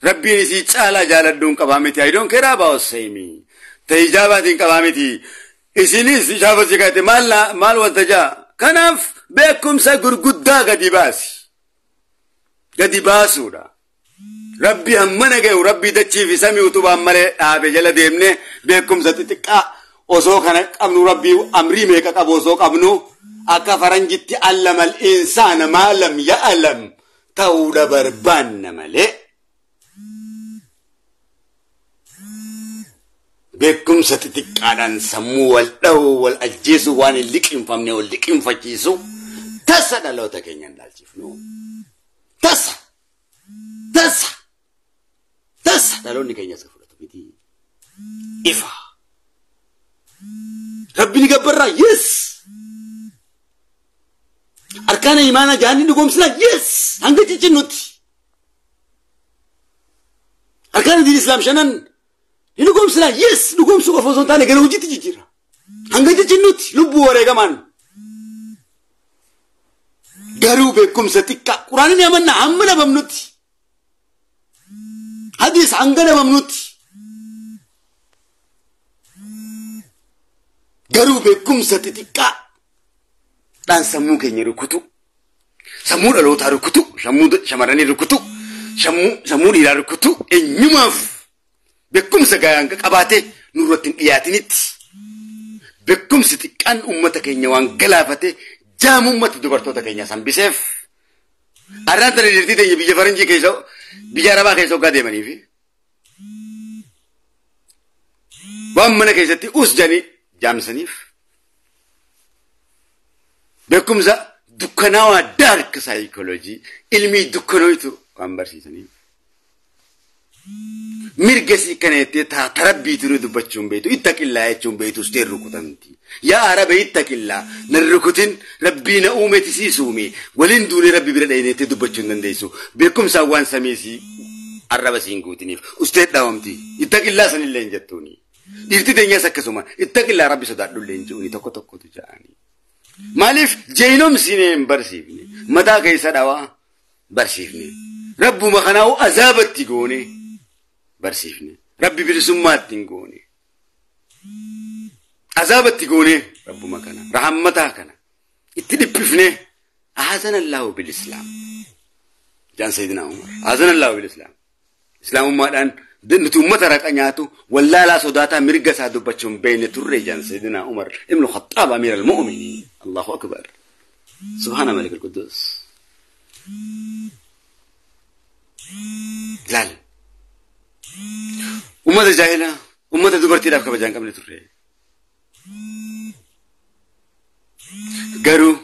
rabbiin isii caalaa jaaladduun qabaa miti I don't care about saymi ta'e ijaabaatiin qabaa miti isinis ijaabasi kaayette maal wanta jaa kanaaf beekumsa gurguddaa gadi baasuudha rabbi hammana ga'u rabbi dachii fi samii utubaan malee dhaabe jala deemne beekumsa xixiqqaa osoo kana qabnu rabbi amrii meeqa qabu osoo qabnu akka faranjitti allamal insaana maa lam ya'lam ta'uudha barbaanna malee beekumsa xixiqqaadhaan sammuu wal dha'uu wal ajjeesuu waan hin liqinfamne wal liqinfachiisu tasa dhaloota keenyan dhaalchifnu tasa dhaloonni keenya isa fudhatu miti ifa rabbi ni gabbarraa yes arkaana imaana jaanni dhugoomsinaa yes hanga ciccinnutti arkaana diin islaam shanan ni dhugoomsinaa yes dhugoomsuu qofa osoo hin taane gara hojiitti jijjiira hanga ciccinnutti lubbuu wareegamaan garuu beekumsa xiqqaa quraanni amanna hamma dhabamnutti hadiis hanga dhabamnutti garuu beekumsa xixiqqaa dhaan sammuu keenya rukutu sammuu dhalootaa rukutu shamarranii rukutu sammuu dhiiraa rukutu eenyumaaf beekumsa gaayaan qabaatee nurratti hin dhiyaatiniti beekumsi xiqqaan uummata keenya waan galaafate jaamummatti dubartoota keenya sambiseef arraan tana dirtii ta'e biyya faranjii keessa biyya arabaa keessa hoggaa deemanii fi waan mana keessatti usjanii jaamsaniif beekumsa dukkanaawaa daark saayikooloojii ilmii dukkanooytu waan barsiisaniif mirgasii kana jettee tarabbiitu dubbachuun beektu ittaqillaa jechuun beektu usteen rukutamti yaa arabe ittaqillaa nan rukutin rabbii na uumeti sii suume waliin duunee rabbi bira dhayineettee dubbachuu hin dandeessu beekumsaan waan sameesii arraba siin guutiniif usteen dhaawamti ittaqillaa sanillee hin jettuuni dhiirti teenyas akkasuma ittaqillaa rabbi sodaadhullee hin je'uuni tokko tokkotu ja'anii maaliif jeynomsiine hin barsiifne mataa keessa dhawaa barsiifne rabbuma kanaa'u azaabatti goone barsiifne rabbi bilisummaatti hin goone azaabatti goone rabbuma kana rahammataa kana itti dhiphifne ahazana allahu bilislaam jaan sayyidina umar ahazana allahu bilislaam islaamummaadhaan nuti ummata raqa nyaatu wallaalaa sodaataa mirga isaa dubbachuun beeyne turre jaan sayyidina umar ibnu khattaab amiir almu'miniin allahu akbar subhaana malik alquddus laal ummata jaahila ummata dubartiidhaaf kabajaan qabne turre garuu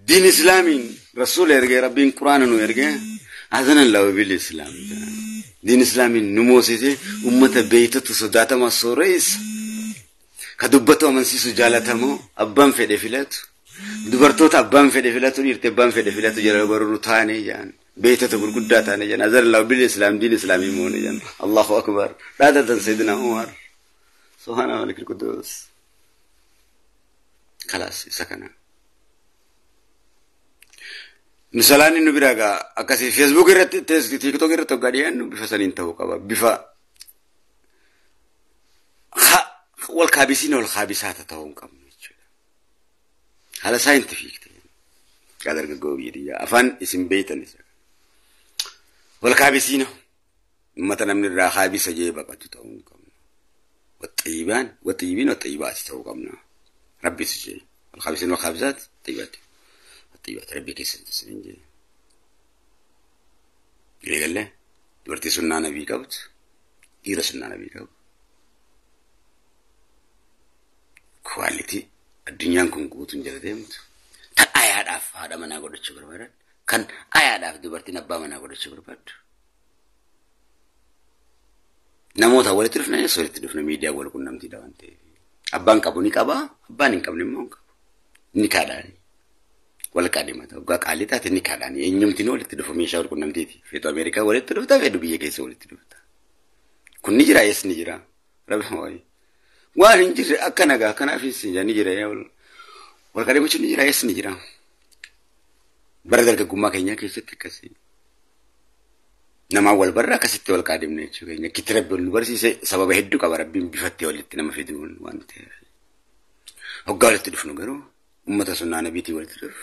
diin islaamiin rasuula ergee rabbiin quraana nu ergee azana allahu bil islaam diin islaamiin nu moosise ummata beeytatu sodaatama sooreessa ka dubbatu amansiisu jaalatamoo abbaan fedhe filatu dubartoota abbaan fedhe filatu dhiirte abbaan fedhe filatu jala baruru taane jaan beeytatu gurguddaa taane jaan azana allahu bil islaam diin islaamii moone jaan allahu akbar dhaadatan sayyidina umar subhaana malikil quddus خلاص سكنا نسالاني نبراغا اكاسي فيسبوك رت تيك توك رت غاديان بفسنين توقبا بفا والخابسين والخابسات توهم كم هذا ساينتفيك قادر غوبي دي افان اسم بيتن والخابسين مثلا من الخابس جيبا توهم كم والطيبان والطيبين والطيبات توقمنا ربي سجي الخابسين والخابسات طيبات الطيبات ربي كيس تسنجي قال له دورتي سنة نبي كوت إيرا سنة نبي كوت كواليتي الدنيا كن قوت جلديمت تان آيات أف هذا منا قد تشبر برد كان آيات أف دورتي نبى منا قد تشبر برد نموت أول تلفنا يسوي تلفنا ميديا أول كنا متي داونتي أبان كابو نكابا أبان نكاب نمونك نكاداني ولا كادمات أبغى كاليتات نكاداني إنيوم تنو ولا تدفع ميشاور كنا متيتي في أمريكا ولا تدفع في دبي كيس ولا تدفع كن نجرا يس نجرا ربي هواي وان نجرا أكناغا كنا في سنجا نجرا يا ولا كادمات شو نجرا يس نجرا بردر كقوما كينيا كيس تكسي نما أول برا كسيت ولا كادم نيجي كينيا كتير بالنورسي سبب هدو كبار بيم بفتي ولا تنام في دون وانت هقال تدفنو غيره أمة سنة نبيتي ولا تدف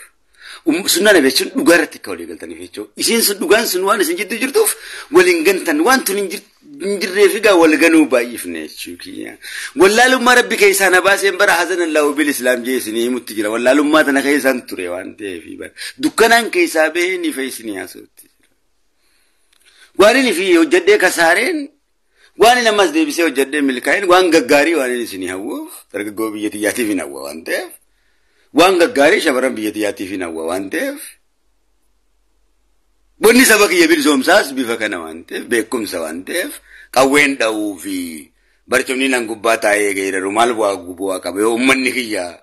سنة نبيتشون لغارة تكولي قلت أنا فيتشو إيشين سدوغان سنوان سنجد جرتوف ولينغنتن وان تنجر رفيقا والغنو بايف نيجي كيا ولا لما ربي كيسانا باسين برا حزن الله بالإسلام جيسني متجرا ولا لما تنا كيسان تري وانت في بار دكانان كيسابين فيسني أسوت واني في وجدة كسارين واني لما زدي بيسي وجدة ملكين وان غغاري واني سني هو ترى غوبي ياتي فينا وانت وان غغاري شبرم بياتي فينا وانت بني سبق يبيل زومساس بفكنا وانت بكم سوانت كوين داو في برچوني نغباتا يغير رومال بوا كبه امني كيا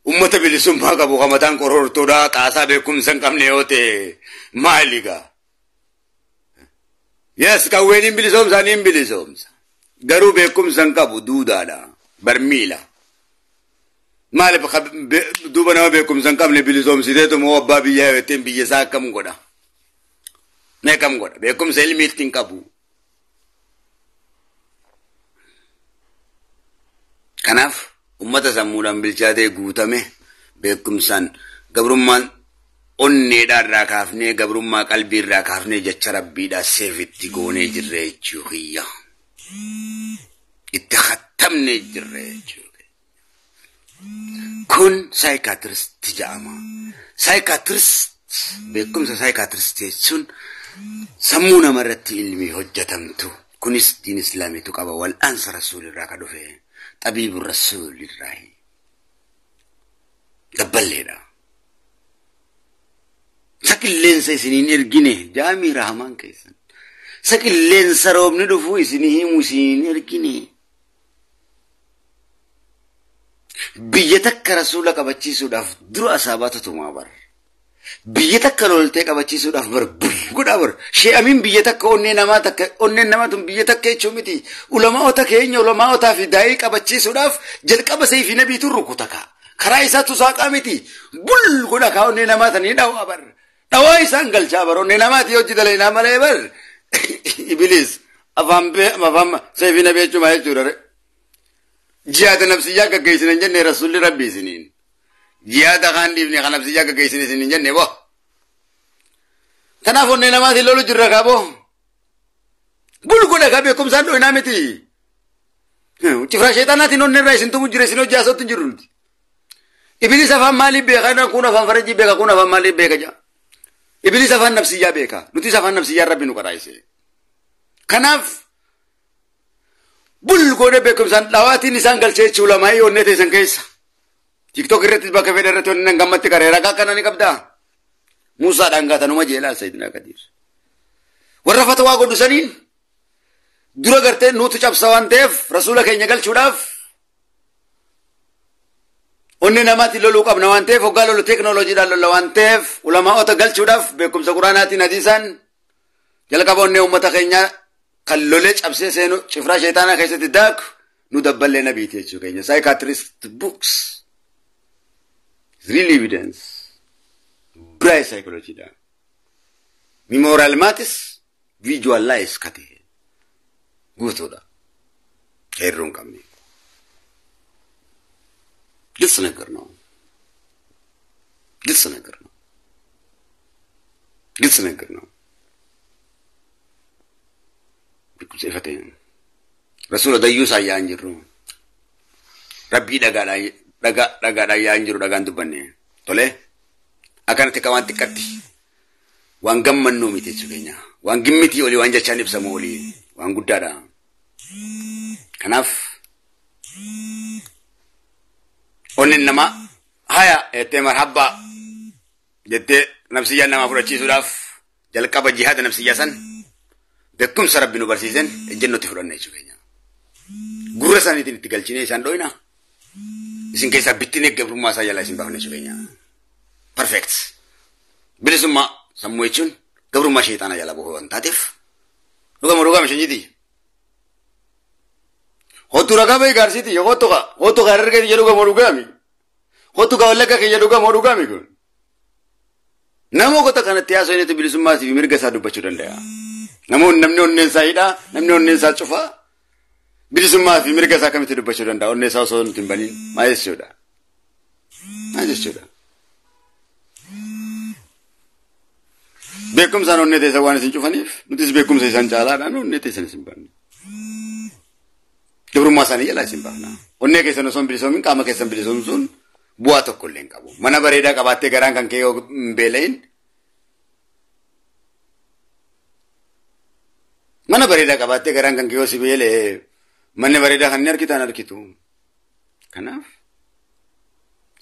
امته بلسم باغا بو خمتان قرور تودا كاسا بكم سنكم نيوته ماليغا يس كوين بلسم سانيم بلسم غرو بكم سنكا بدودا برميلا مال دوبنا بكم سنكم بلسم سيدتو مو بابي يا تيم بيسا كم غدا نكم غدا بكم سلميتين كابو كناف ummata sammuudhaan bilchaatee guutame beekumsaan gabrummaan onni darra kaafne gabrummaa qalbii irraa kaafne jecha rabbiidha seefitti goonee jirre jechuudha. Itti khattamne jirre jechuudha. Kun psychiatrist jedhama. Psychiatrist beekumsa psychiatrist jechuun sammuu namarratti ilmi hojjetamtu. Kunis diin islaamiitu qaba wal'aansa rasuulirraa ka dhufe xabiibu rasuulirraa dabballeedha. Sakilleensa isiniin ergine jaamii rahamaan keessan. Sakilleensa roobni dhufu isinii himu isiniin ergine. Biyya takka rasuula qabachiisuudhaaf dura asaabaatu tumaa bar. Biyya takka loltee qabachiisuudhaaf bar bulguudha bar. She'amiin biyya takka onnee namaatun biyya takka jechuun miti. Ulamaa'ota keenya ulamaa'otaa fi daa'ii qabachiisuudhaaf jalqaba seefi nabiitu rukuta kaa. Karaa isaatu saaqaa miti. Bulguudha kaa onnee namaatanii dhawaa bar. Dhawaa isaan galchaa bar onnee namaati hojii dalaynaa malee bar. Ibiliis afaan seefi nabii jechuudha jechuudha. Jihaada nafsiyyaa gaggeessine jenne rasuulli rabbii isiniin. Jihaada kaan dhiifne kan nafsiyyaa gaggeessine isiniin jenne bo. Kanaaf onnee namaati lolu jirra kaaboo. Bulguudha kaa beekumsaan dho'inaa miti. Cifraa sheexanaatiin onnee irraa isin tumu jira isin hojii haasootti hin jiru nuti. Ibiliis afaan maaliif beeka kun afaan farajii beeka kun afaan maaliif beeka jaa. Ibiliis afaan nafsiyyaa beeka nutis afaan nafsiyyaa rabbi nu qaraayise. Kanaaf bulgoode beekumsaan dhawaatiin isaan galchee jechuun lamaa onnee teessan keessa. TikTok irratti bakka fedhe irratti onneen gammatti qareera akkana ni qabdaa. Muusaa dhaangaatanuma jeelaa Sayyidina Kadiir. Warra fatawaa godhu saniin dura gartee nuutu cabsa waan ta'eef rasuula keenya galchuudhaaf onnee namaatti loluu qabna waan ta'eef hoggaa lolu teeknooloojiidhaan lola waan ta'eef ulamaa'ota galchuudhaaf beekumsa quraanaatiin hadiisaan jalqaba onnee uummata keenyaa kan lolee cabsee seenu cifraa sheexaanaa keessatti daaku nu dabballee nabiiti jechuu keenya. Psychiatrist books real evidence brain psychology da moral matis visualize kate guutuudha heerruun qabne ግልጽ ነገር ነው bikumsa ifatee rasuula dayyuu saayyaa jiru rabbii dhagaadhaan yaa jiru dhagaan dubbanne tole akkanatti qaban xiqqatti waan gammannuu miti jechuu keenya waan gimmitii olii waan jechaan ibsamu olii waan guddaadha. Kanaaf onneen nama haya ettee marhabbaa jettee nafsiyyaa namaa fudhachiisuudhaaf jalqaba jihaada nafsiyyaa san beekumsa rabbi nu barsiisen ejjennotti fudhanne jechuu keenya. Gurra isaaniitiin itti galchine isaan dho'ina isin keessaa bittinee gabrummaa isaa jalaa isin baafne jechuu keenya. Perfect. Bilisummaa sammuu jechuun gabrummaa sheexaanaa jalaa bahuu waan taateef dhugama shanyiiti. Hotu ragaba igarsiti hotu garargati jedhuga modugami hotu gawallaka ke jedhuga modugami kun namo kota kanatti yaaso inni bilisummaa fi mirga isaa dubbachuu danda'a. Namni onneen isaa hidhaa namni onneen isaa cufaa bilisummaa fi mirga isaa kamitti dubbachuu danda'a onneen isaa osoo nuti hin baniin maal jechuudha. Beekumsaan onnee teessan waan isin cufaniif nutis beekumsa isaan caalaadhaan onnee teessan isin banne. Gabrummaa isaanii jalaa isin baafna. Onnee keessan osoo hin bilisoomin qaama keessan bilisoomsuun bu'aa tokko illee hin qabu. Mana bareedaa qabaattee garaan kan kee hin beela'in. Mana bareedaa qabaattee garaan kan kee si beela'e manni bareedaa kan inni argitan argitu. Kanaaf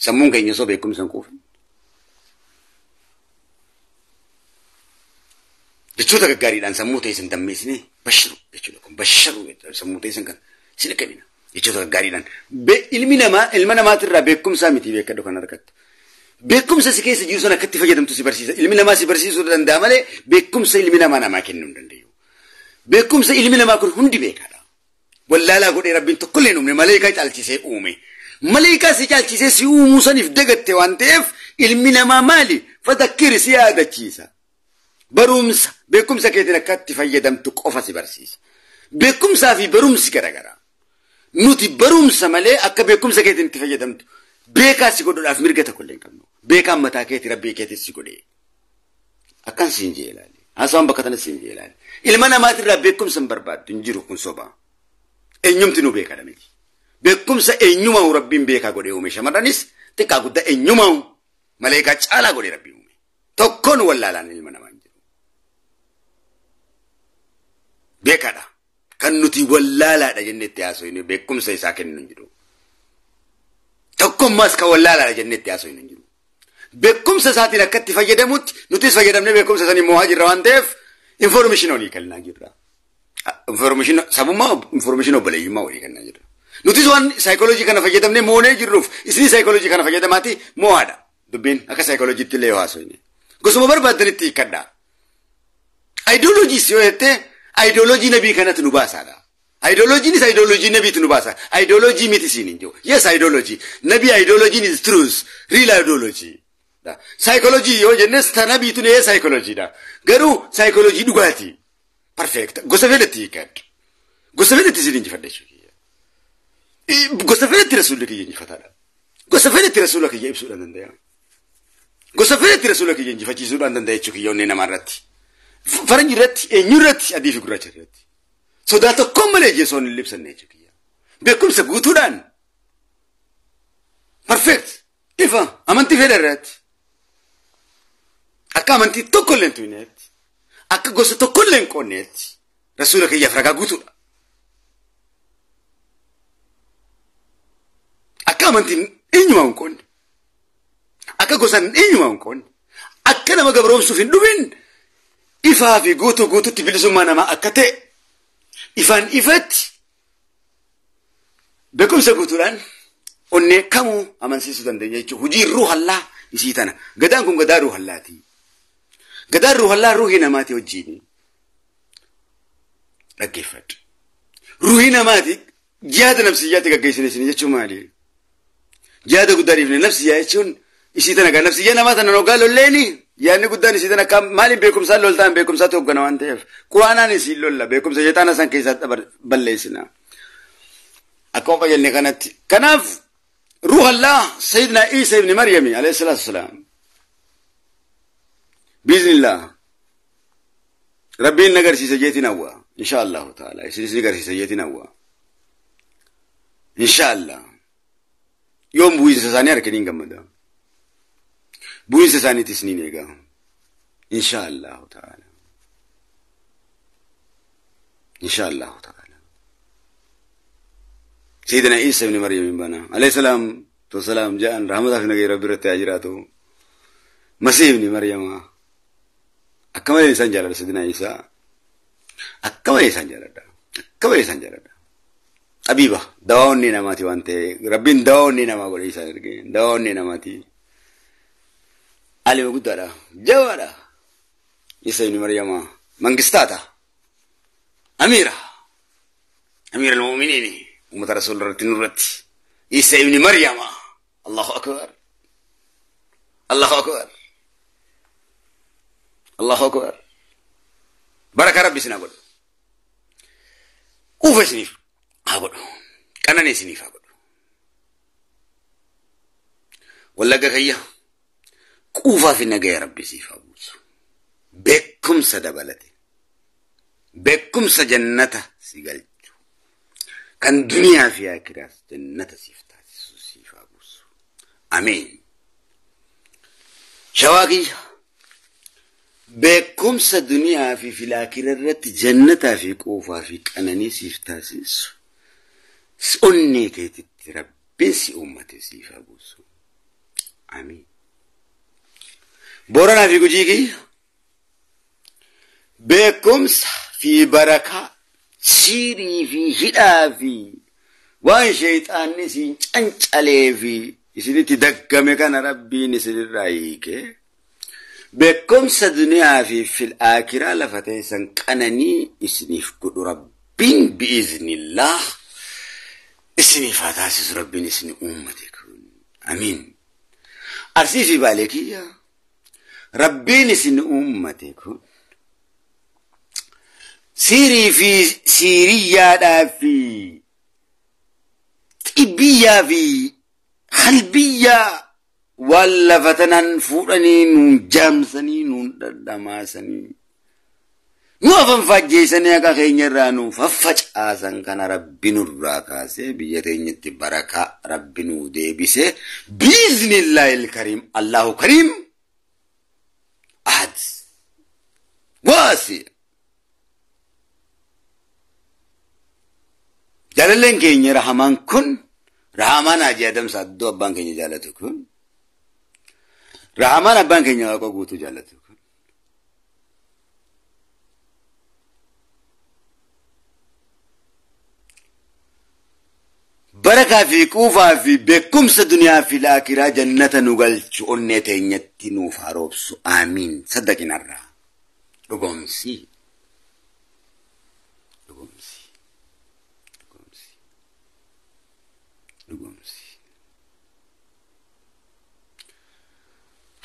sammuun keenya osoo beekumsa hin quufin. Jechoota gaggaariidhaan sammuu teessan dammeessine basharu jechuudha kun basharu sammuu teessan kan sila kenina jechoota gaggaariidhaan ilma namaatirraa beekumsaa miti beekadhu kan argattu. Beekumsa si keessa jiru sana akkatti fayyadamtu si barsiisa. Ilmi namaa si barsiisuu danda'a malee beekumsa ilmi namaa kennuu hin danda'u. Beekumsa ilmi namaa kun hundi beekaadha. Wallaalaa godhee rabbiin tokkollee hin uumne maleekaa caalchisee uume. Maleekaa si caalchisee si uumuu saniif dagatte waan ta'eef ilmi namaa maali fadakkiri si yaadachiisa. Barumsa beekumsa keetiin akkatti fayyadamtu qofa si barsiisa. Beekumsaa fi barumsi garagara. Nuti barumsa malee akka beekumsa keetiin itti fayyadamtu beekaa si godhuudhaaf mirga tokkollee hin qabnu. Beekaan mataa keetii rabbii keetis si godhee. أكان سنجيلالي أصلا بكتنا سنجيلالي إلما أنا ما ترى بكم سنبرباد تنجرو كن صبا إنيوم تنو بيكا دمجي بكم سا إنيوم أو ربين بيكا قولي أمي شمرانيس تكا قد إنيوم أو ملايكا چالا قولي ربي أمي تكون ولا لان إلما نمان جرو بيكا دا كان نتي ولا لا جنة تياسو إني بكم سا إساكن ننجرو تكون ماسكا ولا لا جنة تياسو إني ننجرو بكم ساتي لكتي فجدمت نتيس فجدمني بكم ساتي مهاجر روانتف information oli kalna jirra information sabuma information obale ma oli kalna jirra nuti wan psychology kana fayyadamne moone jirruf isni psychology kana fayyadamati moada dubbin aka psychology tille waso ni gosuma barbadanitti kadda ideology yoete ideology nabi kana tunubasada ideology ni ideology nabi tunubasa ideology mitisini njo yes ideology nabi ideology is truth real ideology da psychology yo jennes tanabi tune psychology da garu psychology dugati perfect gosavelati kad gosavelati zilinji faddechu gosavelati rasulaki yenji fatala gosavelati rasulaki yibsu dandaya gosavelati rasulaki yenji fachi su dandaya chuki yonne namarati faranji ratti enyurati adi figurati ratti so da to komale jeson lipsanne chuki bekum sa gutudan perfect ifa amanti federat akka amanti tokkolleen tuinetti akka gosa tokkolleen qonnetti rasuula kiyyaaf ragaa guutuudha akka amantiin eenyumaa hin qonne akka gosaan eenyumaa hin qonne akka nama gabroomsuuf hin dhufin ifaa fi guututti bilisummaa namaa akka ta'e ifaan ifatti beekumsa guutuudhaan onnee kamuu amansiisuu dandeenya jechuudha hujii ruuhallaa isii tana gadaan kun gadaa ruuhallaati. قدر روح الله روحي نماتي وجيني ركيفت روحي نماتي جهاد نفسياتي كجيسني سني جتشو مالي جهاد قدري في نفسياتي شون إشيتنا كنفسية نماتنا لو قالوا ليني يعني قدرني إشيتنا كم مالي بيكم سال لولتان بيكم ساتو بقنا وانتهف قوانا نسيل لولا بيكم سجتانا سان كيسات بلليسنا أكوفا يلني كنف روح الله سيدنا عيسى ابن مريم عليه الصلاة والسلام بإذن الله ربي نقر سيسجيتنا هو إن شاء الله تعالى يسيس نقر سيسجيتنا هو إن شاء الله يوم بوين سساني أركنين قمدا بوين سساني تسنين إيقا إن شاء الله تعالى إن شاء الله تعالى سيدنا عيسى بن مريم بنا عليه السلام والسلام جاء رحمة في نقر ربي رتي أجراته مسيح بن مريم أكمل إنسان جلال سيدنا عيسى أكمل إنسان جلال أكمل إنسان جلال أبيبا داوني نماتي وانتي ربين داوني نما قول عيسى نرجين داوني نماتي علي وقدرة جوارا عيسى بن مريم منقستاتا أمير المؤمنين أمة رسول رتنورت عيسى بن مريم الله أكبر الله أكبر الله أكبر بركة ربي سنقول أوف سنيف أقول كأنني سنيف أقول ولا كهيا كوفا في النجاة ربي سيف أقول بكم سدبلتي بكم سجنته سيقل كان دنيا فيها كراس جنة سيف أقول آمين شواقي بكم سدنيا في الآخرة رت جنة في كوفا في كأنني سيفتاسيس سأني كتتربين سي أمتي سيف أبوسو آمين بورنا في كجيكي بكم في بركة سيري في هدا في وان شيطان نسي چنچلي في يسيدي تدقم كان ربي نسي الرأيك بكم سدنيا في الآخرة لفتيسا كانني اسنيف قد ربين بإذن الله اسنيف هتاسس ربين اسني أمتك أمين أرسي في بالك يا ربين اسني أمتك سيري في سيريا في طبية في قلبية ولا فتنان فورني نون جامسني نون دماسني نوفن فجيسني أكا خينيرانو ففج آسن كان ربي نراكاسي بيتين بركة ربي نودي بيسي بإذن الله الكريم الله كريم أحد واسي جلالين كيني رحمان كن رحمان آجي آدم سادو أبان كيني جالتو كن رحمان أبان كيني آقا قوتو جالتو كن بركة في كوفا في بكمس دنيا في الآخرة جنة نقلش أنتين يتنو فاروبس آمين صدقنا الرا رقمسي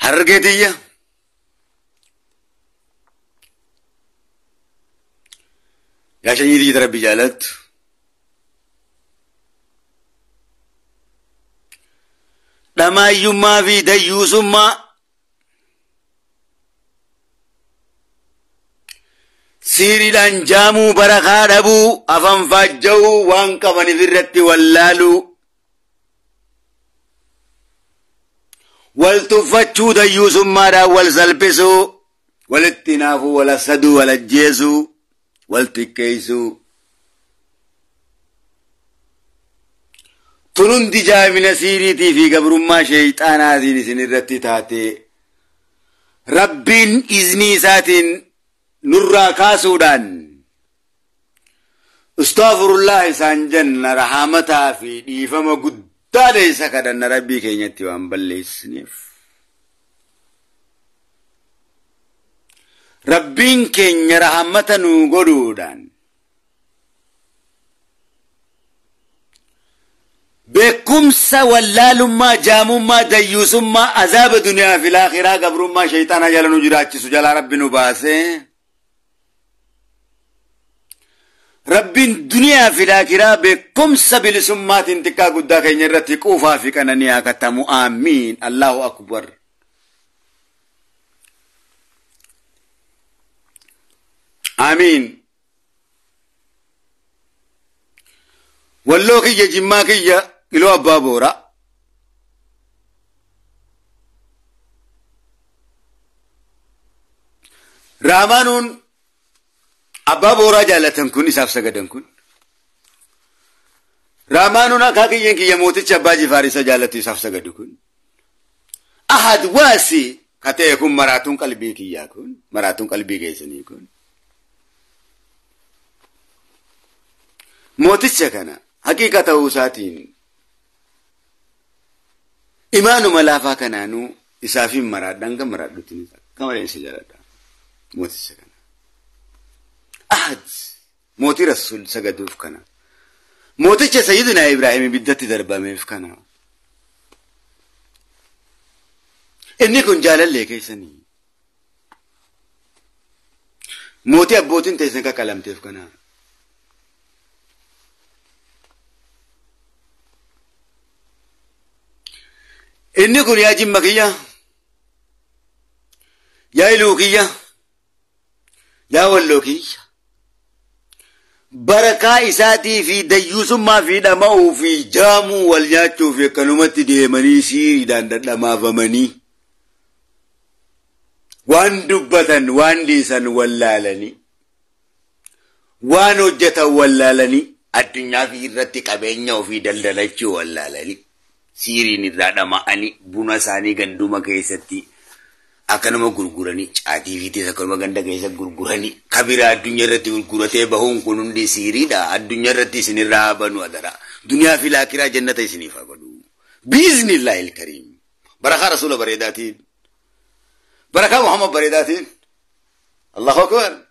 هرقتية يا شنيدي تربي جالت لما يما في ديوسما سيري لانجامو بركة دبو أفن فجو وانك ونفرت واللالو والتفتشو ديوسما دا والزلبسو والاتنافو والسدو والجيسو والتكيسو ترندي جاي من سيرتي في قبر ما شيطان هذه سنرتي تاتي ربين إذني ساتين نرى كاسودان استغفر الله سانجن رحمتها في ديفما قد ليس كدن ربي كينيتي وانبلي سنف ربين كين رحمتا نقودان بكمسا واللالما جامما ديوسما عذاب دنيا في الآخرة قبرما شيطانا جل نجراتي سجل ربي نباسي ربي دنيا في الآخرة بكمسا بلسمات انتكا قدا كي نرتي كوفا في كنانيا كتمو آمين الله أكبر آمين واللوكي يجماكي إلو أبا بورا رامانون أبا بورا جالتن كن إساف سقدن كن رامانون أكاكي ينكي يموتي چباجي فارسة جالتي إساف سقدن كن أحد واسي كتا يكون مراتون قلبي كي يكون مراتون قلبي كيسني يكون موتي چكنا حقيقة وساتين إيمان ملافا كنانو إسافين مراد دنگا مراد دوتيني كما لين سجارة موتي سكنا أحد موتي رسول سجدوف كنا موتي سيدنا إبراهيم بدت دربا ميف كنا إني كن جالل ليكي سني موتي أبوتين تيسن کا کلام تيف كنا إني كن يا جمكية يا إلوكية يا ولوكية بركة إساتي في ديوسما في دماء في جامو والجاتو في كلمة ديماني سيري دان دما فمني وان دبتا وان ديسا واللالني وان وجتا واللالني الدنيا في رتك أبينيا وفي دلدلتش واللالني سيري نرادة معاني بنا ساني غندوما كيستي أكنما غرغراني عادي في تيسا كلما غندا كيسا غرغراني كبيرا الدنيا رتي غرغرتي بهون كنون دي سيري دا الدنيا رتي سنرها بنو أدرا دنيا في الآخرة جنة سنفا بدو بإذن الله الكريم بركة رسول بريداتين بركة محمد بريداتين الله أكبر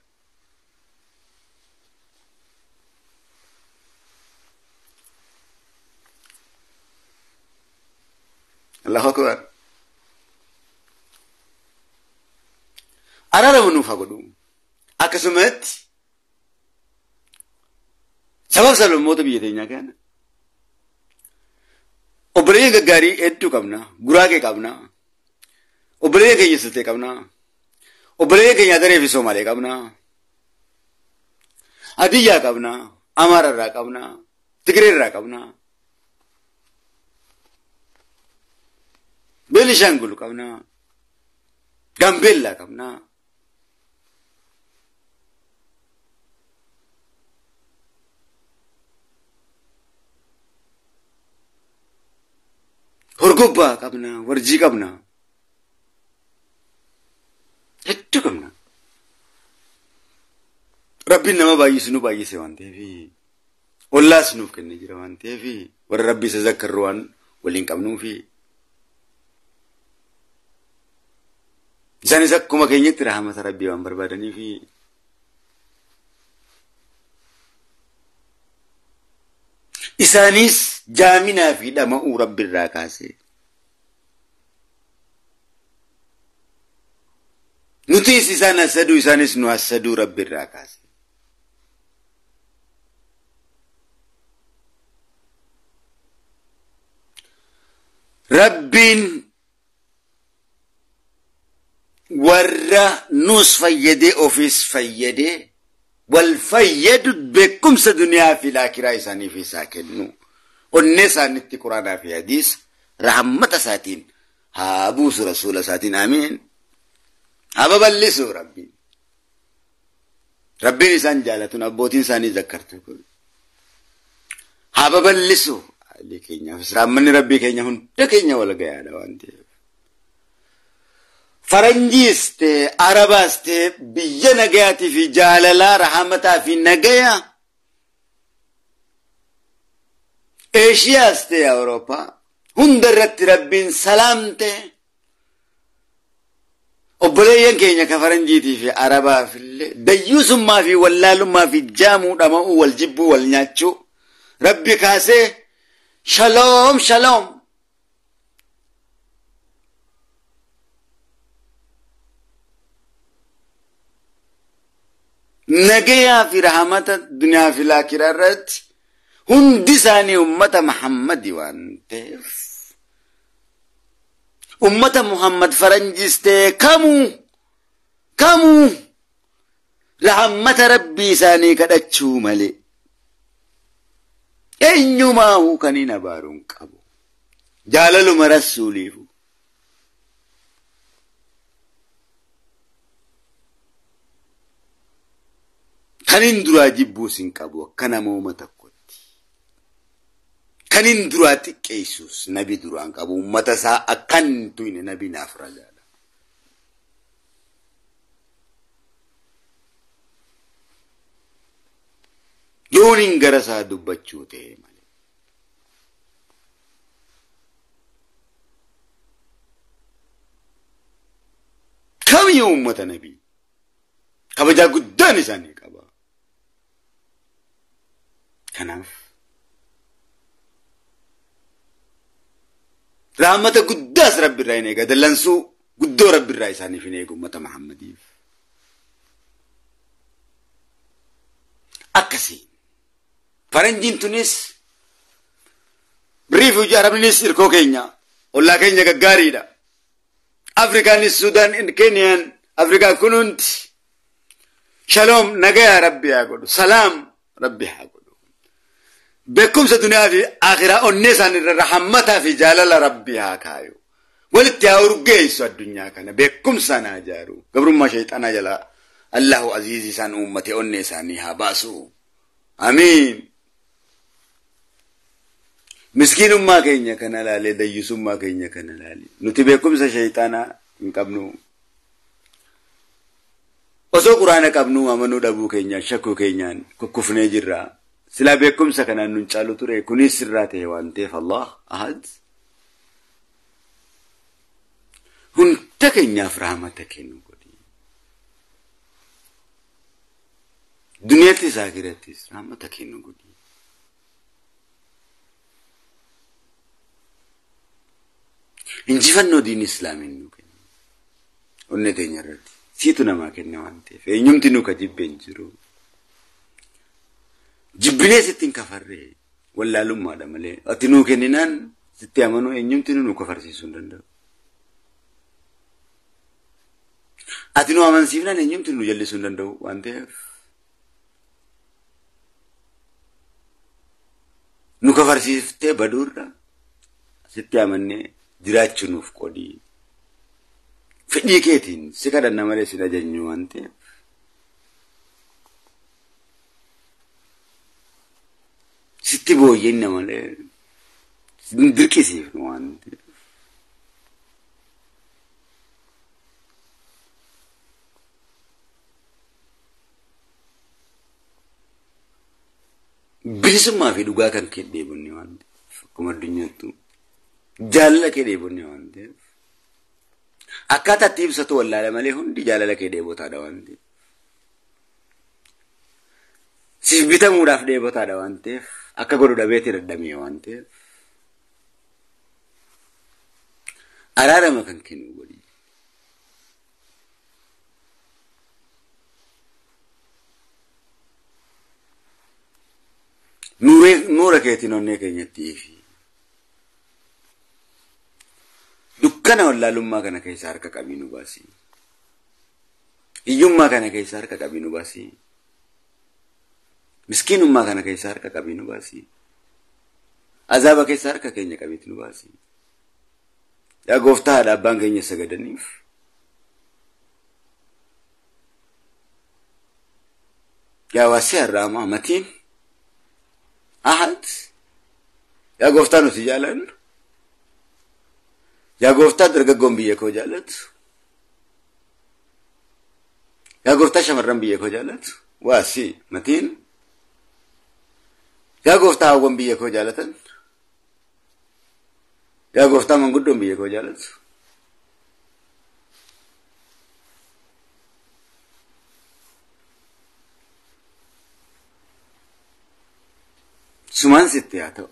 الله أكبر أنا رمنو فقدو أكسمت سبب سلم موت بيجتينا كان أبريء كغاري إدو كمنا غراء كمنا أبريء كيسته كمنا وبليك يا دري في سومالي قبنا أدية قبنا أمار الرقبنا تقرير الرقبنا بيلشانقل قبنا قنبلة قبنا هرقبة قبنا ورجي قبنا هتو قبنا ربنا ما بايسنو بايسي وانته في والله سنوف كن جرا وانته في والرب سذكر روان ولين قبنو في زاني سكما كينيت رحمة ربي وان بربادني في إسانيس جامنا في دماء رب الراكاسي نتيس إسانا سدو إسانيس نواسدو رب الراكاسي ربين ورّا نوس فيدي أوفيس فيدي والفيد بكم سدنيا في الآخرة إساني في ساكنو والنساء نتي قرآن في حديث رحمة ساتين هابوس رسول ساتين آمين هابا بلسو ربي ربي نسان جالتون أبوتين ساني ذكرتو هابا بلسو اللي كينيا فسرامني ربي كينيا هن كينيا ولا قيادة وانتي فرنجيستي عرباستي بيا نقياتي في جاللا رحمتا في نقيا ايشياستي اوروبا هندرت ربين سلامتي وبليين كينيا كفرنجيتي في عربا في اللي ديوس ما في واللال ما في الجامو دماء والجب والنياتشو ربي كاسي شلوم شلوم نجيا في رحمة الدنيا في الآخرة رت هندي ثاني أمة محمد وانتف أمة محمد فرنجستي كمو رحمة ربي ثاني كدتشو ملي أينما هو كنين بارون كابو جاللو مرسوليفو كنين درا جبوسين كابو كنا موما تكوتي كنين درا تكيسوس نبي دران كابو متسا أكن توين نبي نافرجالا يونين غرسا دبچوته مالي كم يوم مت نبي كبجا قداني ساني كبا كناف رحمة قداس رب الرأيني قدلنسو قدو رب الرأي ساني في نيكو مت محمدي أكسي فرنجين تونس ريفوجي عربنيس إركو كينيا ولا كينيا كغاريدا أفريقيا السودان كينيان أفريقيا كنونت شلوم نجايا ربي أقول سلام ربي أقول بكم سدنيا في آخرة النسان الرحمة في جلال ربي هاكايو ولتياور جيس الدنيا كنا بكم سنا جارو قبل ما شيطان جلا الله عزيزي سان أمتي النساني هباسو آمين مسكين ما كينيا كنا لالي ديوس ما كينيا كنا لالي نتبعكم سشيطانا نكابنو وسو قرآن كابنو أمنو دبو كينيا شكو كينيا كفني جرا سلا بكم سكنا ننشالو تري كوني سراته وانته فالله أحد هن تكينيا فرحمة تكينو قدي دنيا تساكرتي فرحمة تكينو قدي إنجفنو دين إسلامي نوكين ونتين يرد سيتنا ما كنا وانته فإنيمتي نوكا جبين جرو جبني ستين كفر ولا لما دمله أتنو كننان ستي أمانو إنيمتي نوكا فرسي سندن أتنو أمان سيفنا نجيم تنو جلسون دندو وانتهف نكفر سيفتة بدورة ستة أمني جرات شنوف كودي فدي كيتين سكاد النمرة سيدا جنيو وانتهف ستة بوجين نمالي دركي سيف وانتهف bilisummaa fi dhugaa kan kee dheebonne waan ta'eef akkuma addunyaattu jaalala kee dheebonne waan ta'eef akkaataa itti ibsatu wallaala malee hundi jaalala kee dheebotaadha waan ta'eef siif bitamuudhaaf dheebotaadha waan ta'eef akka godhu dhabeetti dadhabee waan ta'eef araarama kan kennu godhi. Nuura keetiin onnee keenyatti fi dukkana wallaalummaa kana keessa harka qabii nu baasi. Hiyyummaa kana keessa harka qabii nu baasi. Miskiinummaa kana keessa harka qabii nu baasi. Azaaba keessa harka keenya qabiitti nu baasi. Yaa gooftaa haadha abbaan keenya sagadaniif yaa waasii har'aamaa matiin أحد يا قفتان وتجالن يا قفتان درجة بيكو جالت يا قفتان شمرن بيكو جالت واسي متين يا قفتان هوغن بيكو جالتن يا قفتان من قدوم بيكو جالت سمان ستة آتو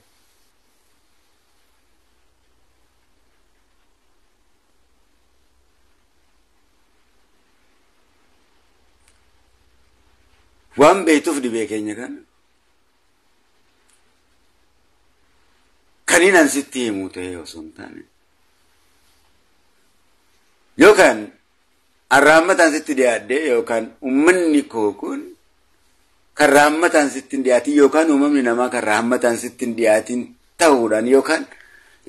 وان بيتوف دي بيكينيا كانين ان ستة يموتوا هيو سنتاني يو كان الرحمة ان ستة دي عدي يو كان أمني كوكون كرامتان ستين دياتي يوكان أممني نما كرامتان ستين دياتين تاودان يوكان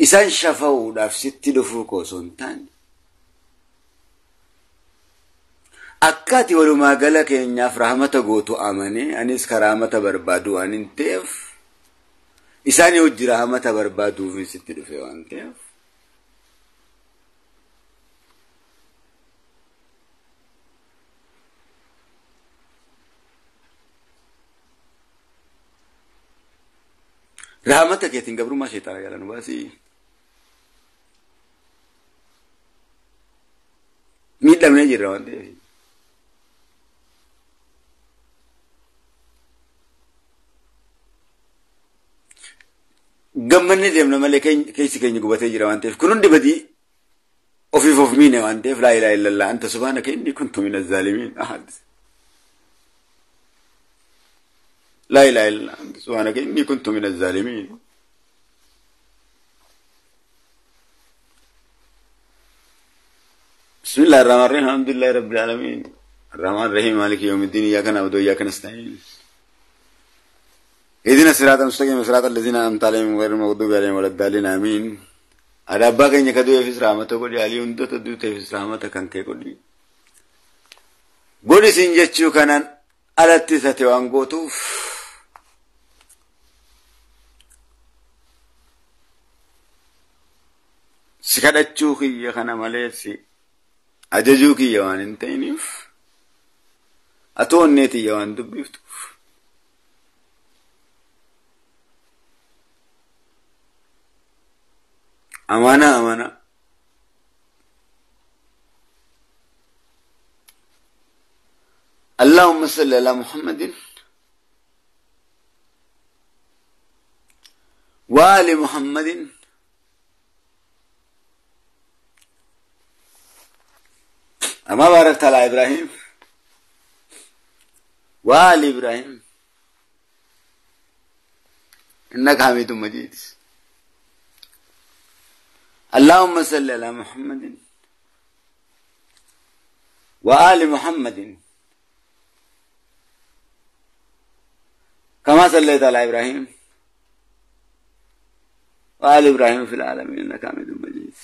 إسان شفاودا في ستي دفوكو سنتان أكاتي ولما قالك إن ياف رحمة قوتو آماني أنيس كرامة بربادو أنين تيف إسان يوجي رحمة بربادو في ستي دفوان تيف رحمتك يتين قبرو ما شيطان قال نباسي ميد لم نجي روان دي قمني ديمنا مالي كيسي كيني قبتي جروان دي كنون دي بدي أوفي فوف ميني وان دي لا إله إلا الله أنت سبحانك إني كنت من الظالمين أحد لا إله إلا أنت سبحانك إني كنت من الظالمين بسم الله الرحمن الرحيم الحمد لله رب العالمين الرحمن الرحيم مالك يوم الدين إياك نعبد وإياك نستعين اهدنا الصراط المستقيم صراط الذين أنعمت عليهم غير المغضوب عليهم ولا الضالين آمين أربا كن يكدو في رحمته قولي علي أنت تدو في رحمته كان كي قولي قولي سنجتشو كانان على التسعة وانقوتو سكادتشو كي يخانا ماليسي أججو كي يوان انتينيف أتون نيتي يوان دبيفتو أمانة اللهم صل على محمد وآل محمد أما باركت على إبراهيم وآل إبراهيم إنك حميد مجيد اللهم صل على محمد وآل محمد كما صليت على إبراهيم وآل إبراهيم في العالمين إنك حميد مجيد.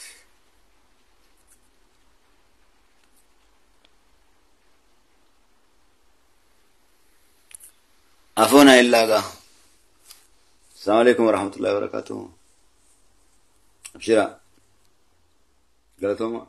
عفونا إلا السلام عليكم ورحمة الله وبركاته. أبشرا قلتهم